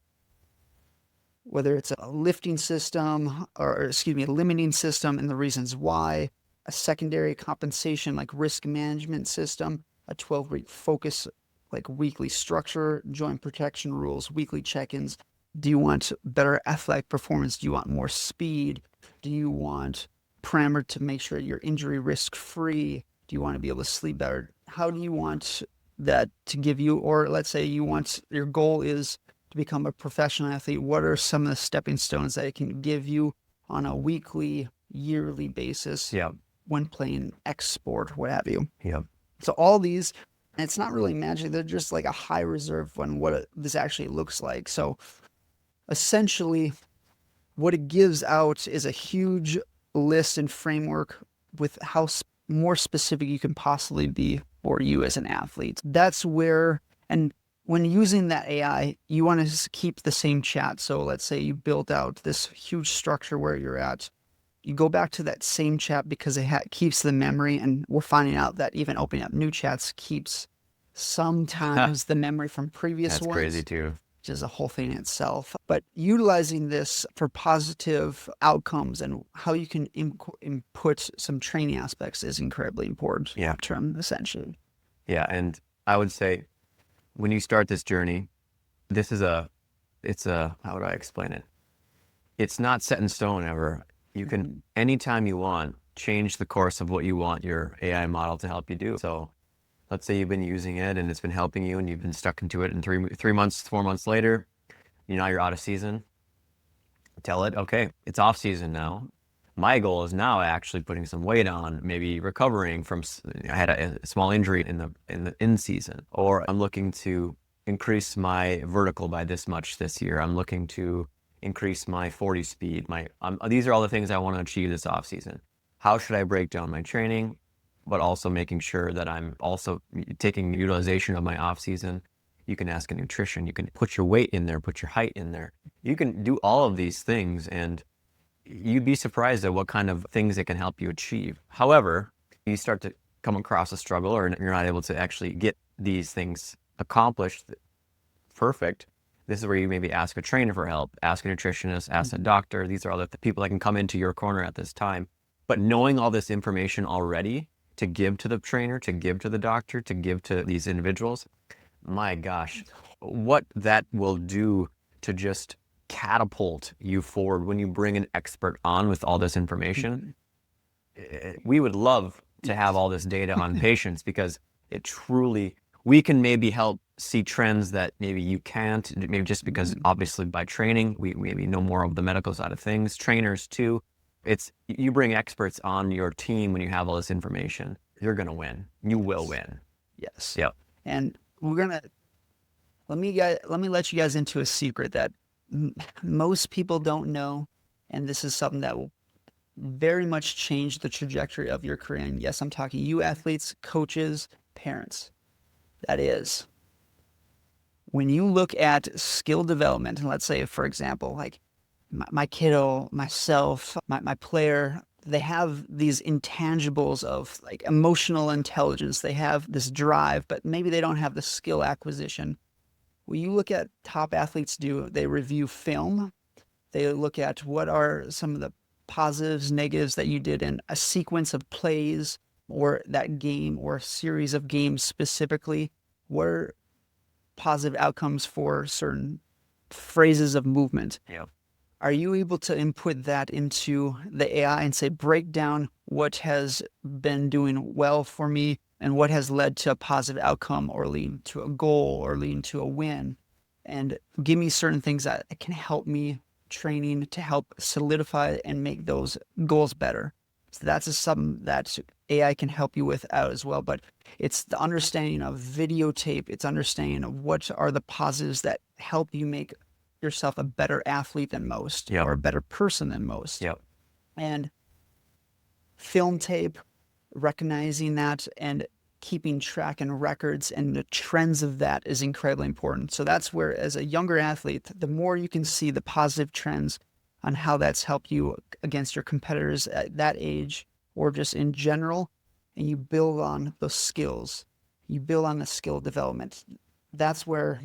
Speaker 2: Whether it's a lifting system or excuse me, a limiting system and the reasons why, a secondary compensation like risk management system, a 12-week focus like weekly structure, joint protection rules, weekly check-ins. Do you want better athletic performance? Do you want more speed? Do you want parameter to make sure you're injury risk free? Do you want to be able to sleep better? How do you want that to give you, or let's say your goal is to become a professional athlete. What are some of the stepping stones that it can give you on a weekly, yearly basis when playing X sport, what have you? So all these, and it's not really magic. They're just like a high reserve on what this actually looks like. So essentially, what it gives out is a huge list and framework with how more specific you can possibly be for you as an athlete. That's where, and when using that AI, you want to keep the same chat. So let's say you built out this huge structure where you're at. You go back to that same chat because it keeps the memory, and we're finding out that even opening up new chats keeps sometimes the memory from previous ones.
Speaker 3: That's crazy too.
Speaker 2: Which is a whole thing in itself. But utilizing this for positive outcomes and how you can input some training aspects is incredibly important. Term, essentially.
Speaker 3: Yeah, and I would say when you start this journey, it's a, how would I explain it? It's not set in stone ever. You can, anytime you want, change the course of what you want your AI model to help you do. So let's say you've been using it and it's been helping you and you've been stuck into it, and 3 months, 4 months later, now you're out of season. Tell it, okay, it's off season now. My goal is now actually putting some weight on, maybe recovering from, I had a small injury in the in season, or I'm looking to increase my vertical by this much this year. I'm looking to increase my 40 speed. These are all the things I want to achieve this off season. How should I break down my training, but also making sure that I'm also taking utilization of my off season? You can ask a nutrition. You can put your weight in there, put your height in there. You can do all of these things, and you'd be surprised at what kind of things it can help you achieve. However, you start to come across a struggle, or you're not able to actually get these things accomplished perfect. This is where you maybe ask a trainer for help, ask a nutritionist, ask a doctor. These are all the people that can come into your corner at this time. But knowing all this information already to give to the trainer, to give to the doctor, to give to these individuals, my gosh, what that will do to just catapult you forward when you bring an expert on with all this information. We would love to have all this data on patients, because it truly, we can maybe help see trends that maybe you can't, maybe just because obviously by training, we maybe know more of the medical side of things, trainers too. You bring experts on your team when you have all this information, you're going to win. You will win.
Speaker 2: Yes.
Speaker 3: Yep.
Speaker 2: And let me let you guys into a secret that most people don't know, and this is something that will very much change the trajectory of your career. And yes, I'm talking you athletes, coaches, parents. That is, when you look at skill development, and let's say, for example, like my kiddo, myself, my player, they have these intangibles of like emotional intelligence. They have this drive, but maybe they don't have the skill acquisition. When you look at top athletes they review film. They look at what are some of the positives, negatives that you did in a sequence of plays or that game or a series of games specifically. What are positive outcomes for certain phrases of movement?
Speaker 3: Yeah.
Speaker 2: are you able to input that into the AI and say, break down what has been doing well for me and what has led to a positive outcome or lead to a goal or lead to a win? And give me certain things that can help me training to help solidify and make those goals better. So that's something that AI can help you with out as well. But it's the understanding of videotape. It's understanding of what are the positives that help you make yourself a better athlete than most
Speaker 3: Yep.
Speaker 2: or a better person than most.
Speaker 3: Yep.
Speaker 2: And film tape, recognizing that and keeping track and records and the trends of that is incredibly important. So that's where, as a younger athlete, the more you can see the positive trends on how that's helped you against your competitors at that age or just in general, and you build on those skills, you build on the skill development. That's where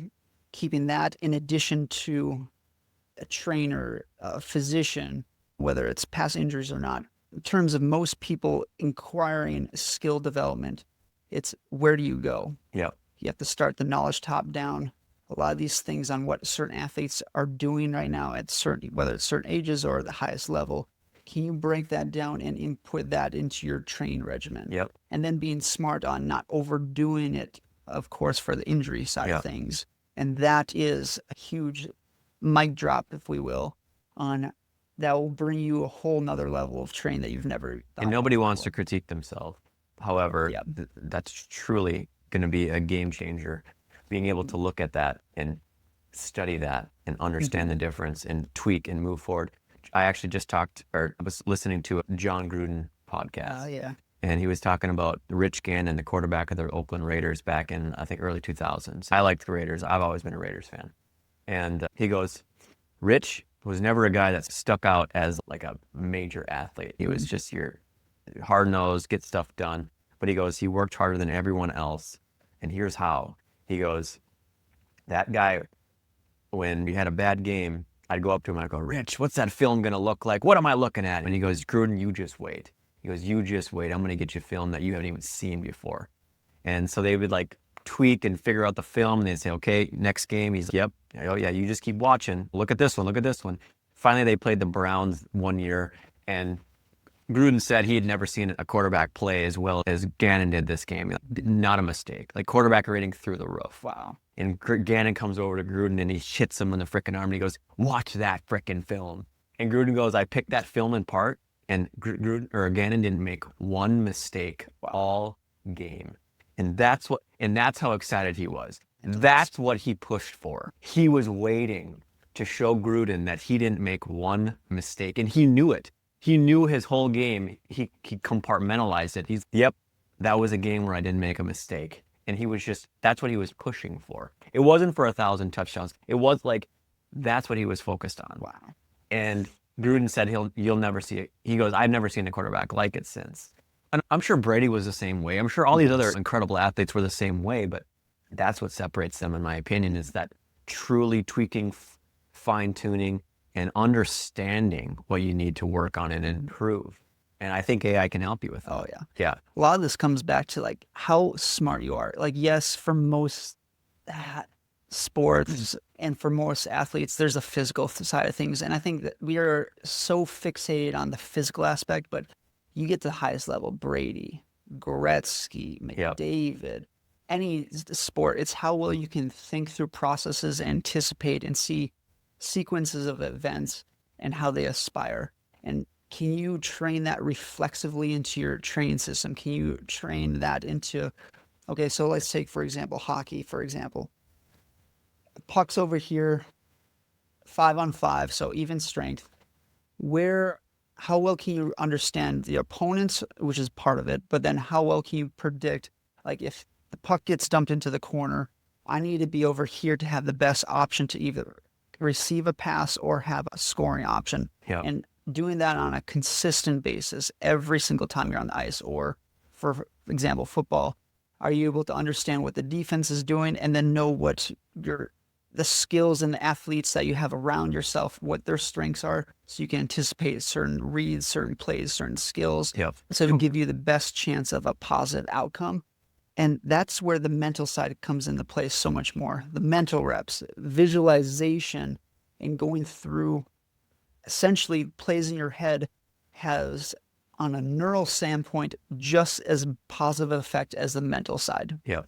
Speaker 2: keeping that in addition to a trainer, a physician, whether it's past injuries or not, in terms of most people inquiring skill development, it's where do you go?
Speaker 3: Yep.
Speaker 2: You have to start the knowledge top down. A lot of these things on what certain athletes are doing right now at certain, whether it's certain ages or the highest level, can you break that down and input that into your training regimen?
Speaker 3: Yep.
Speaker 2: And then being smart on not overdoing it, of course, for the injury side
Speaker 3: Yep.
Speaker 2: of things. And that is a huge mic drop, if we will, on that will bring you a whole nother level of training that you've never thought
Speaker 3: And nobody
Speaker 2: of
Speaker 3: wants to
Speaker 2: before.
Speaker 3: critique themselves. However,
Speaker 2: Yep.
Speaker 3: that's truly going to be a game changer. Being able to look at that and study that and understand the difference and tweak and move forward. I actually just talked, or I was listening to a John Gruden podcast,
Speaker 2: Yeah.
Speaker 3: and he was talking about Rich Gannon, the quarterback of the Oakland Raiders back in, I think, early 2000s. I liked the Raiders. I've always been a Raiders fan. And he goes, Rich was never a guy that stuck out as like a major athlete. He was just your hard-nosed, get stuff done. But he goes, he worked harder than everyone else. And here's how. He goes, that guy, when he had a bad game, I'd go up to him and I'd go, Rich, what's that film going to look like? What am I looking at? And he goes, Gruden, you just wait. He goes, you just wait. I'm going to get you film that you haven't even seen before. And so they would like tweak and figure out the film. And they'd say, okay, next game. He's like, yep. Oh, yeah, you just keep watching. Look at this one. Look at this one. Finally, they played the Browns one year. And Gruden said he had never seen a quarterback play as well as Gannon did this game. Not a mistake. Like quarterback rating through the roof.
Speaker 2: Wow.
Speaker 3: And Gannon comes over to Gruden and he hits him in the frickin' arm and he goes, watch that frickin' film. And Gruden goes, I picked that film apart and Gannon didn't make one mistake all game. And that's how excited he was. That's what he pushed for. He was waiting to show Gruden that he didn't make one mistake. And he knew it. He knew his whole game. He compartmentalized it. Yep, that was a game where I didn't make a mistake. And that's what he was pushing for. It wasn't for 1,000 touchdowns. It was like, that's what he was focused on.
Speaker 2: Wow.
Speaker 3: And Gruden said you'll never see it. He goes, I've never seen a quarterback like it since. And I'm sure Brady was the same way. I'm sure all these other incredible athletes were the same way, but that's what separates them, in my opinion, is that truly tweaking, fine-tuning, and understanding what you need to work on and improve. And I think AI can help you with that.
Speaker 2: Oh, yeah.
Speaker 3: Yeah.
Speaker 2: A lot of this comes back to like how smart you are. Like, yes, for most sports and for most athletes, there's a physical side of things. And I think that we are so fixated on the physical aspect, but you get to the highest level, Brady, Gretzky, McDavid, any sport, it's how well you can think through processes, anticipate, and see sequences of events and how they aspire. And can you train that reflexively into your training system? Can you train that into, okay, so let's take, for example, hockey, for example. The puck's over here, 5-on-5, so even strength. How well can you understand the opponents, which is part of it, but then how well can you predict, like if the puck gets dumped into the corner, I need to be over here to have the best option to either receive a pass or have a scoring option.
Speaker 3: Yeah.
Speaker 2: And doing that on a consistent basis every single time you're on the ice, or for example, football, are you able to understand what the defense is doing and then know what the skills and the athletes that you have around yourself, what their strengths are, so you can anticipate certain reads, certain plays, certain skills, so to give you the best chance of a positive outcome. And that's where the mental side comes into play so much more. The mental reps, visualization, and going through essentially plays in your head has, on a neural standpoint, just as positive effect as the mental side.
Speaker 3: Yep.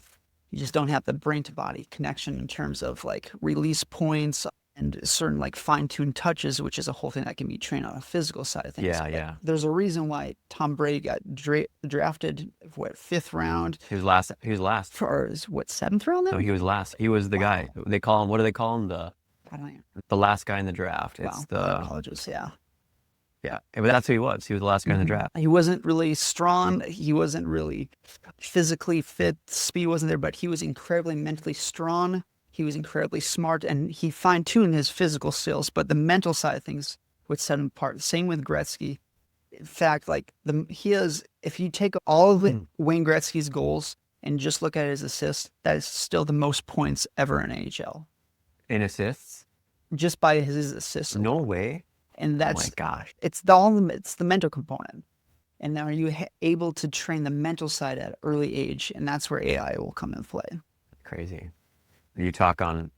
Speaker 2: You just don't have the brain to body connection in terms of like release points and certain like fine-tuned touches, which is a whole thing that can be trained on a physical side of things.
Speaker 3: Yeah,
Speaker 2: But
Speaker 3: yeah.
Speaker 2: there's a reason why Tom Brady got drafted, what, 5th round,
Speaker 3: He was last. He was last.
Speaker 2: for what, 7th round then?
Speaker 3: No, he was last. He was the guy. They call him. What do they call him?
Speaker 2: I don't know.
Speaker 3: The last guy in the draft.
Speaker 2: Wow,
Speaker 3: It's
Speaker 2: my
Speaker 3: the
Speaker 2: apologies. Yeah.
Speaker 3: yeah. But that's who he was. He was the last guy in the draft.
Speaker 2: He wasn't really strong. He wasn't really physically fit. Speed wasn't there, but he was incredibly mentally strong. He was incredibly smart, and he fine-tuned his physical skills, but the mental side of things would set him apart. Same with Gretzky. In fact, like if you take all of Wayne Gretzky's goals and just look at his assists, that is still the most points ever in AHL,
Speaker 3: In assists?
Speaker 2: just by his assists.
Speaker 3: No way.
Speaker 2: And
Speaker 3: Oh my
Speaker 2: that's
Speaker 3: gosh.
Speaker 2: it's the mental component. And now are you able to train the mental side at an early age? And that's where AI will come in play.
Speaker 3: Crazy. You talk on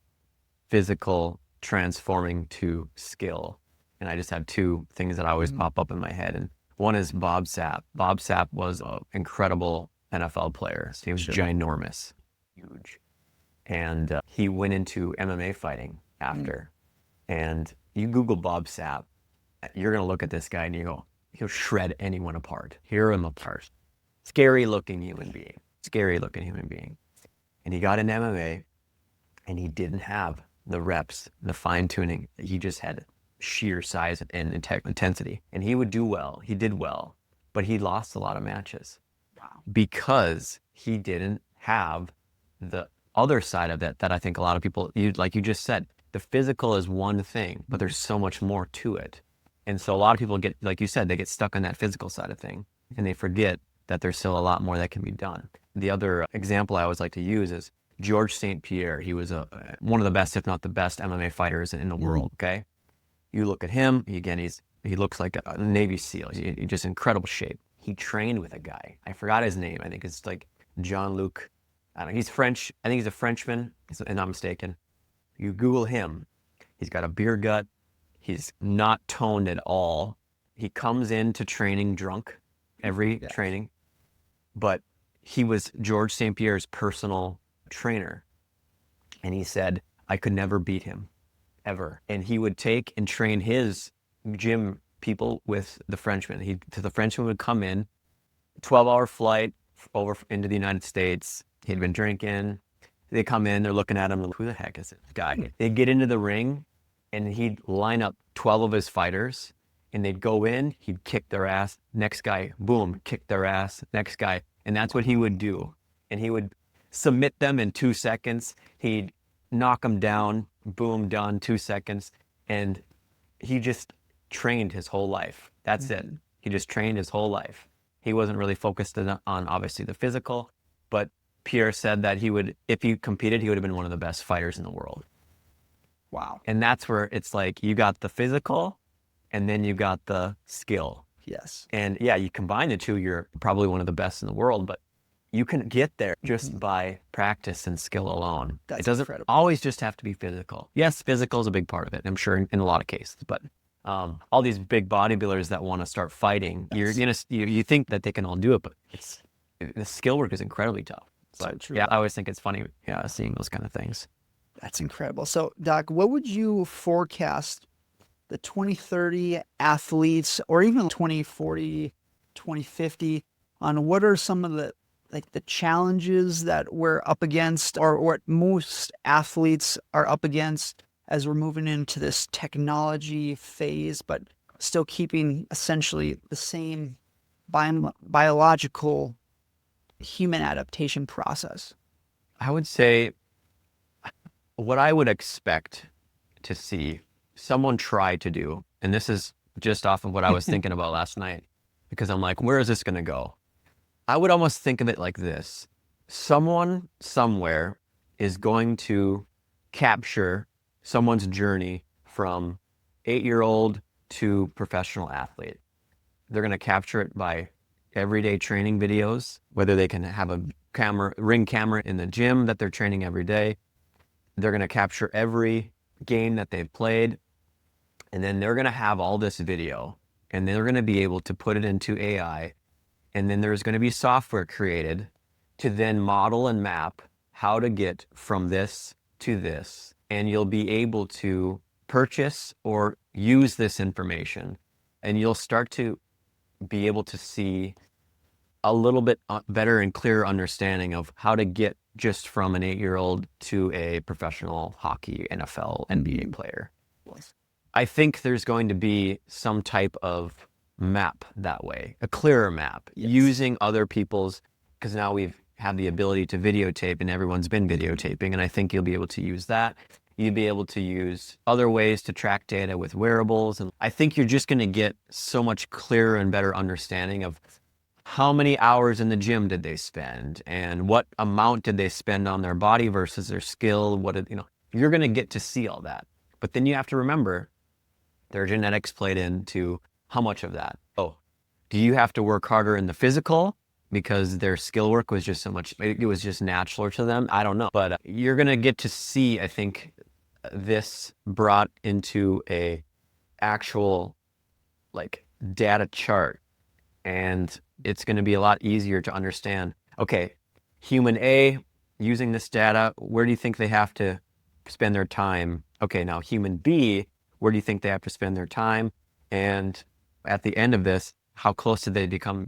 Speaker 3: physical transforming to skill. And I just have two things that always pop up in my head. And one is Bob Sapp. Bob Sapp was an incredible NFL player. He was ginormous, huge. And he went into MMA fighting after. And you Google Bob Sapp, you're going to look at this guy and you go, he'll shred anyone apart. Hear him apart. Scary looking human being. Scary looking human being. And he got into MMA and he didn't have the reps, the fine tuning. He just had sheer size and intensity. And he would do well. He did well, but he lost a lot of matches.
Speaker 2: Wow.
Speaker 3: Because he didn't have the other side of it that I think a lot of people, like you just said, the physical is one thing, but there's so much more to it. And so a lot of people get, like you said, they get stuck on that physical side of thing and they forget that there's still a lot more that can be done. The other example I always like to use is George St. Pierre. He was one of the best, if not the best MMA fighters in the world, okay? You look at him, he looks like a Navy SEAL. He's just incredible shape. He trained with a guy. I forgot his name. I think it's like Jean-Luc. I don't know. He's French. I think he's a Frenchman, if I'm not mistaken. You Google him. He's got a beer gut. He's not toned at all. He comes into training drunk every training. But he was George St. Pierre's personal trainer. And he said, I could never beat him, ever. And he would take and train his gym people with the Frenchman. The Frenchman would come in, 12-hour flight over into the United States. He'd been drinking. They come in, they're looking at him, who the heck is this guy? They'd get into the ring, and he'd line up 12 of his fighters, and they'd go in, he'd kick their ass. Next guy, boom, kick their ass. Next guy. And that's what he would do. And he would submit them in 2 seconds. He'd knock them down, boom, done, 2 seconds. And he just trained his whole life. That's it. He just trained his whole life. He wasn't really focused on obviously the physical, but Pierre said that if he competed, he would have been one of the best fighters in the world.
Speaker 2: Wow.
Speaker 3: And that's where it's like you got the physical and then you got the skill.
Speaker 2: Yes.
Speaker 3: And yeah, you combine the two, you're probably one of the best in the world, but you can get there just by practice and skill alone.
Speaker 2: That's
Speaker 3: it doesn't
Speaker 2: incredible.
Speaker 3: always just have to be physical. Yes, physical is a big part of it, I'm sure in a lot of cases, but all these big bodybuilders that want to start fighting, you think that they can all do it, but the skill work is incredibly tough.
Speaker 2: So true.
Speaker 3: Yeah, I always think it's funny, seeing those kind of things.
Speaker 2: That's incredible. So, Doc, what would you forecast the 2030 athletes, or even 2040, 2050, on what are some of the challenges that we're up against, or what most athletes are up against as we're moving into this technology phase, but still keeping essentially the same biological human adaptation process?
Speaker 3: I would say what I would expect to see someone try to do, and this is just off of what I was thinking about last night, because I'm like, where is this going to go? I would almost think of it like this. Someone somewhere is going to capture someone's journey from 8-year-old to professional athlete. They're going to capture it by everyday training videos, whether they can have a ring camera in the gym that they're training every day. They're going to capture every game that they've played. And then they're going to have all this video, and they're going to be able to put it into AI. And then there's going to be software created to then model and map how to get from this to this. And you'll be able to purchase or use this information. And you'll start to be able to see a little bit better and clearer understanding of how to get just from an 8-year-old to a professional hockey, NFL, NBA player. I think there's going to be some type of map that way, a clearer map, using other people's, because now we've had the ability to videotape and everyone's been videotaping, and I think you'll be able to use that. You'll be able to use other ways to track data with wearables. And I think you're just going to get so much clearer and better understanding of how many hours in the gym did they spend and what amount did they spend on their body versus their skill. You're going to get to see all that. But then you have to remember their genetics played into how much of that. Oh, do you have to work harder in the physical because their skill work was just so much, it was just natural to them? I don't know. But you're going to get to see, I think, this brought into a actual like data chart, and it's going to be a lot easier to understand. Okay, human A using this data, where do you think they have to spend their time? Okay, now human B, where do you think they have to spend their time? And at the end of this, how close did they become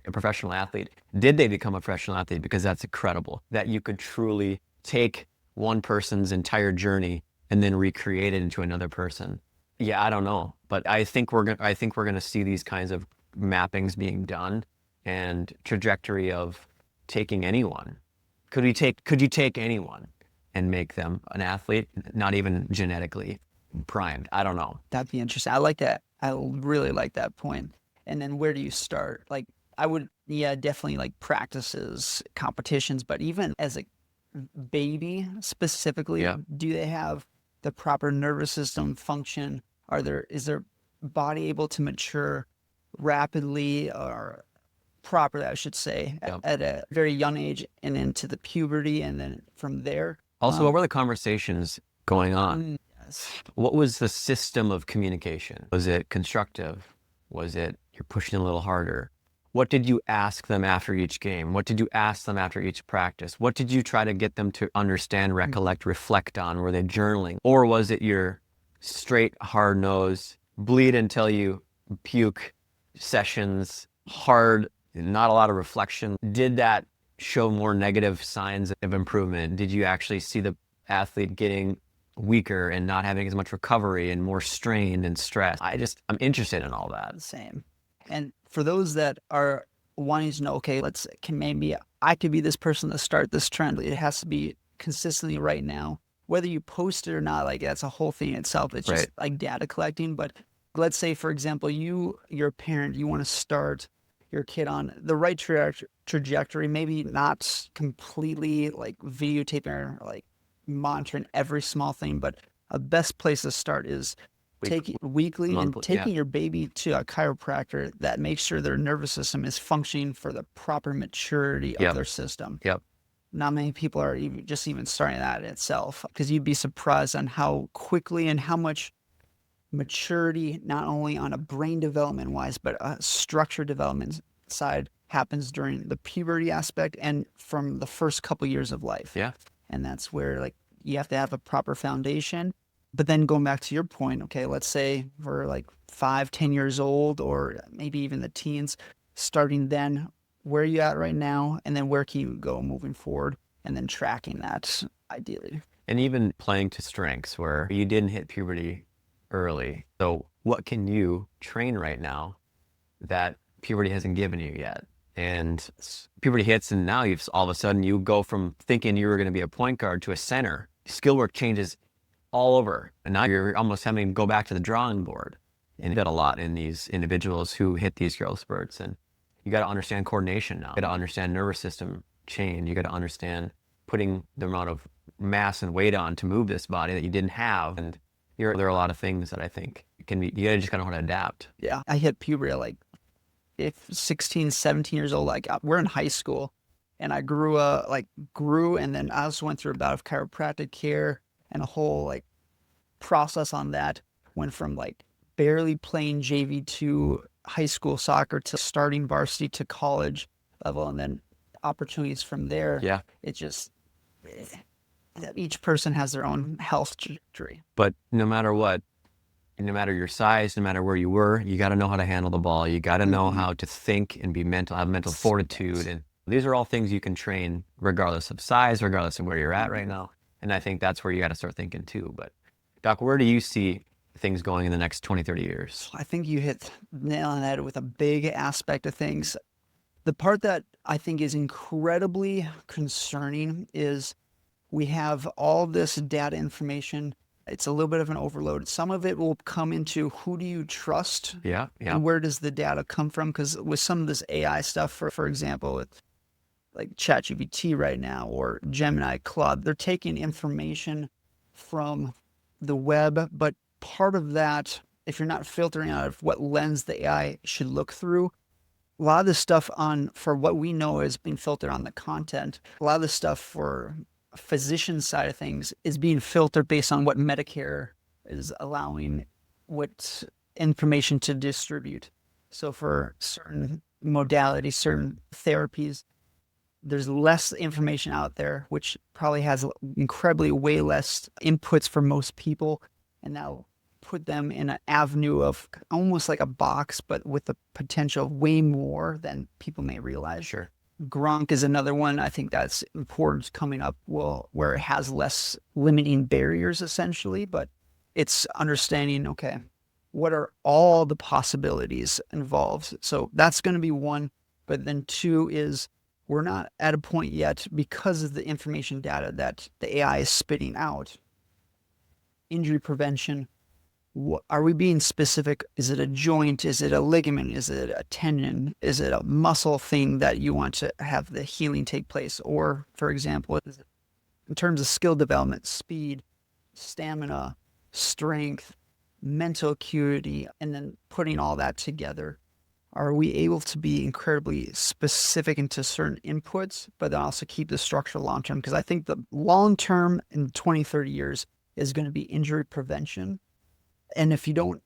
Speaker 3: a professional athlete? Did they become a professional athlete? Because that's incredible that you could truly take one person's entire journey and then recreate it into another person. Yeah, I don't know, but I think we're gonna see these kinds of mappings being done, and trajectory of taking anyone. Could you take anyone and make them an athlete, not even genetically primed? I don't know.
Speaker 2: That'd be interesting. I like that. I really like that point. And then where do you start? Like, I would, definitely like practices, competitions, but even as a baby specifically, do they have the proper nervous system function? Is their body able to mature rapidly or properly, I should say, at a very young age and into the puberty, and then from there?
Speaker 3: Also, what were the conversations going on?
Speaker 2: Yes.
Speaker 3: What was the system of communication? Was it constructive? Was it you're pushing a little harder? What did you ask them after each game? What did you ask them after each practice? What did you try to get them to understand, recollect, reflect on? Were they journaling? Or was it your straight, hard nose, bleed until you puke sessions, hard, not a lot of reflection? Did that show more negative signs of improvement? Did you actually see the athlete getting weaker and not having as much recovery and more strained and stressed? I'm interested in all that.
Speaker 2: Same. And for those that are wanting to know, okay, maybe I could be this person to start this trend. It has to be consistently right now. Whether you post it or not, like that's a whole thing in itself. It's just like data collecting. But let's say, for example, you're a parent, you want to start your kid on the right trajectory, maybe not completely like videotaping or like monitoring every small thing, but a best place to start is taking weekly and taking your baby to a chiropractor that makes sure their nervous system is functioning for the proper maturity of their system. Not many people are even starting that in itself, because you'd be surprised on how quickly and how much maturity, not only on a brain development wise, but a structure development side, happens during the puberty aspect and from the first couple years of life. And that's where like you have to have a proper foundation. But then going back to your point, okay, let's say we're like 5-10 years old, or maybe even the teens, starting then, where are you at right now? And then where can you go moving forward? And then tracking that ideally.
Speaker 3: And even playing to strengths where you didn't hit puberty early. So what can you train right now that puberty hasn't given you yet? And puberty hits, and now all of a sudden you go from thinking you were going to be a point guard to a center. Skill work changes all over. And now you're almost having to go back to the drawing board. And you got a lot in these individuals who hit these growth spurts. And you got to understand coordination now. You got to understand nervous system change. You got to understand putting the amount of mass and weight on to move this body that you didn't have. And there are a lot of things that I think you just got to know how to adapt.
Speaker 2: Yeah. I hit puberty at like 16, 17 years old. Like we're in high school, and I grew, and then I also went through a bout of chiropractic care and a whole like process on that, went from like barely playing JV to high school soccer to starting varsity to college level, and then opportunities from there.
Speaker 3: Yeah.
Speaker 2: It just, each person has their own health trajectory.
Speaker 3: But no matter what, no matter your size, no matter where you were, you got to know how to handle the ball. You got to know how to think and be mental, have mental fortitude. And these are all things you can train regardless of size, regardless of where you're at right now. And I think that's where you got to start thinking too. But Doc, where do you see things going in the next 20, 30 years?
Speaker 2: I think you hit the nail on the head with a big aspect of things. The part that I think is incredibly concerning is we have all this data information. It's a little bit of an overload. Some of it will come into who do you trust?
Speaker 3: Yeah.
Speaker 2: And where does the data come from? Because with some of this AI stuff, for example, with like ChatGPT right now or Gemini Club, they're taking information from the web, but part of that, if you're not filtering out of what lens the AI should look through, a lot of the stuff for what we know is being filtered on the content. A lot of the stuff for physician side of things is being filtered based on what Medicare is allowing, what information to distribute. So for certain modalities, certain therapies, there's less information out there, which probably has incredibly way less inputs for most people. And now put them in an avenue of almost like a box, but with the potential of way more than people may realize.
Speaker 3: Sure.
Speaker 2: Gronk is another one. I think that's important coming up, where it has less limiting barriers essentially, but it's understanding, okay, what are all the possibilities involved? So that's going to be one. But then two is we're not at a point yet because of the information data that the AI is spitting out. Injury prevention. Are we being specific? Is it a joint? Is it a ligament? Is it a tendon? Is it a muscle thing that you want to have the healing take place? Or, for example, in terms of skill development, speed, stamina, strength, mental acuity, and then putting all that together, are we able to be incredibly specific into certain inputs, but then also keep the structure long-term? Because I think the long-term in 20, 30 years is going to be injury prevention. And if you're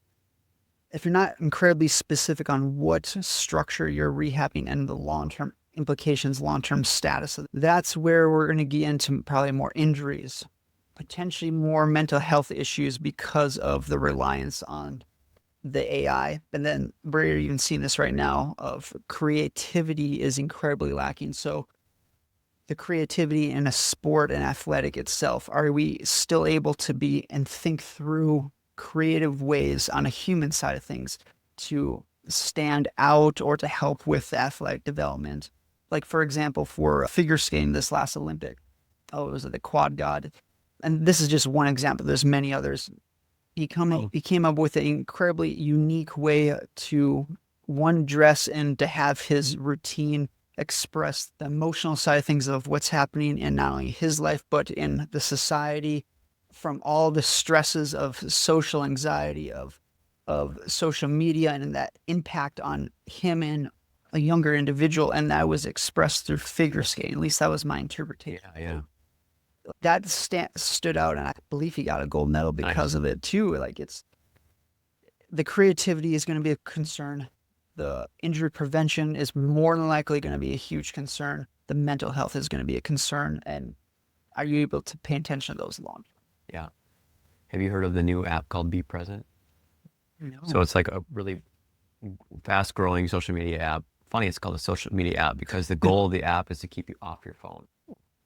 Speaker 2: not incredibly specific on what structure you're rehabbing and the long-term implications, long-term status, that's where we're going to get into probably more injuries, potentially more mental health issues because of the reliance on the AI. And then we're even seeing this right now of creativity is incredibly lacking. So the creativity in a sport and athletic itself, are we still able to be and think through creative ways on a human side of things to stand out or to help with the athletic development? Like, for example, for figure skating this last Olympic, it was the quad god. And this is just one example. There's many others. He came up with an incredibly unique way to dress and to have his routine express the emotional side of things of what's happening in not only his life, but in the society, from all the stresses of social anxiety, of social media, and that impact on him and a younger individual. And that was expressed through figure skating. At least that was my interpretation.
Speaker 3: Yeah.
Speaker 2: That stood out, and I believe he got a gold medal because of it too. Like, the creativity is going to be a concern. The injury prevention is more than likely going to be a huge concern. The mental health is going to be a concern. And are you able to pay attention to those long?
Speaker 3: Yeah. Have you heard of the new app called Be Present?
Speaker 2: No.
Speaker 3: So it's like a really fast growing social media app. Funny, it's called a social media app because the goal of the app is to keep you off your phone.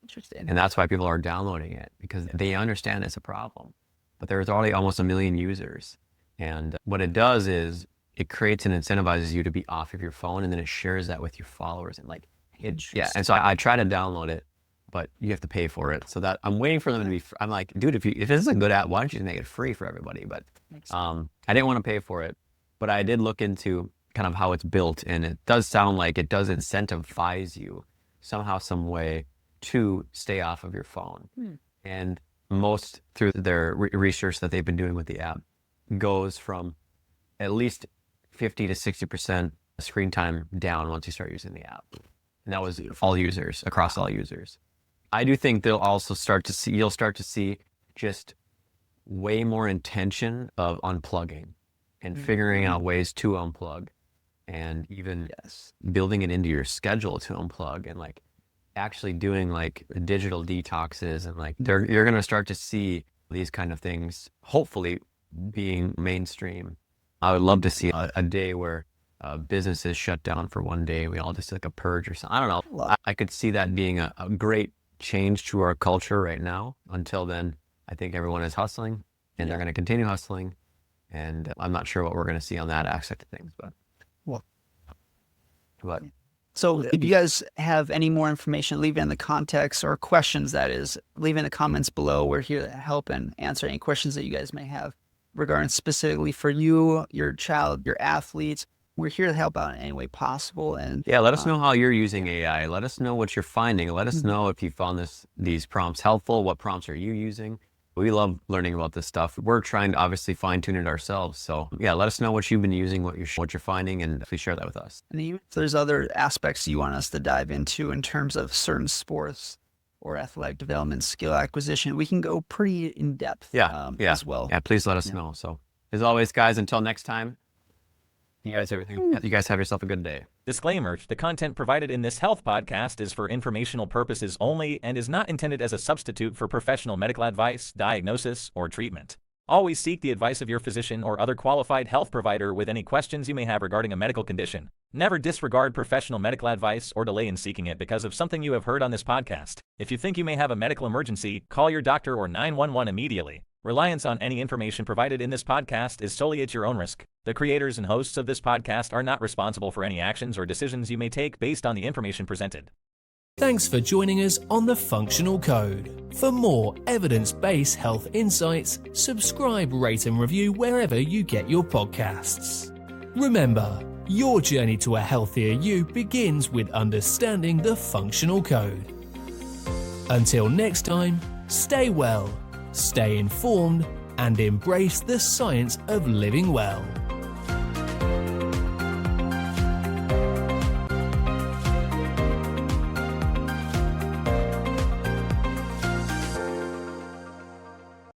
Speaker 2: Interesting.
Speaker 3: And that's why people are downloading it, because they understand it's a problem. But there's already almost 1 million users. And what it does is it creates and incentivizes you to be off of your phone, and then it shares that with your followers. And yeah. And so I try to download it, but you have to pay for it. So that I'm waiting for them to be, I'm like, dude, if this is a good app, why don't you make it free for everybody? But I didn't want to pay for it, but I did look into kind of how it's built. And it does sound like it does incentivize you somehow, some way to stay off of your phone. And most through their research that they've been doing with the app goes from at least 50 to 60% screen time down once you start using the app. And that was all users, across all users. I do think you'll start to see just way more intention of unplugging and figuring out ways to unplug, and even building it into your schedule to unplug, and like actually doing like digital detoxes, and like you're going to start to see these kind of things hopefully being mainstream. I would love to see a day where businesses shut down for one day. We all just like a purge or something. I don't know. I could see that being a great change to our culture right now. Until then, I think everyone is hustling, and they're going to continue hustling. And I'm not sure what we're going to see on that aspect of things, but.
Speaker 2: So if you guys have any more information, leave it in the context, or questions, that is, leave in the comments below. We're here to help and answer any questions that you guys may have regarding specifically for you, your child, your athletes. We're here to help out in any way possible. And
Speaker 3: let us know how you're using AI. Let us know what you're finding. Let us know if you found these prompts helpful. What prompts are you using? We love learning about this stuff. We're trying to obviously fine tune it ourselves. So let us know what you've been using, what you're finding, and please share that with us.
Speaker 2: And even if there's other aspects you want us to dive into in terms of certain sports or athletic development, skill acquisition, we can go pretty in depth as well.
Speaker 3: Yeah, please let us know. So as always, guys, until next time, you guys have yourself a good day.
Speaker 4: Disclaimer: the content provided in this health podcast is for informational purposes only and is not intended as a substitute for professional medical advice, diagnosis, or treatment. Always seek the advice of your physician or other qualified health provider with any questions you may have regarding a medical condition. Never disregard professional medical advice or delay in seeking it because of something you have heard on this podcast. If you think you may have a medical emergency, call your doctor or 911 immediately. Reliance on any information provided in this podcast is solely at your own risk. The creators and hosts of this podcast are not responsible for any actions or decisions you may take based on the information presented.
Speaker 5: Thanks for joining us on The Functional Code. For more evidence-based health insights, subscribe, rate and review wherever you get your podcasts. Remember, your journey to a healthier you begins with understanding the Functional Code. Until next time, stay well, stay informed, and embrace the science of living well.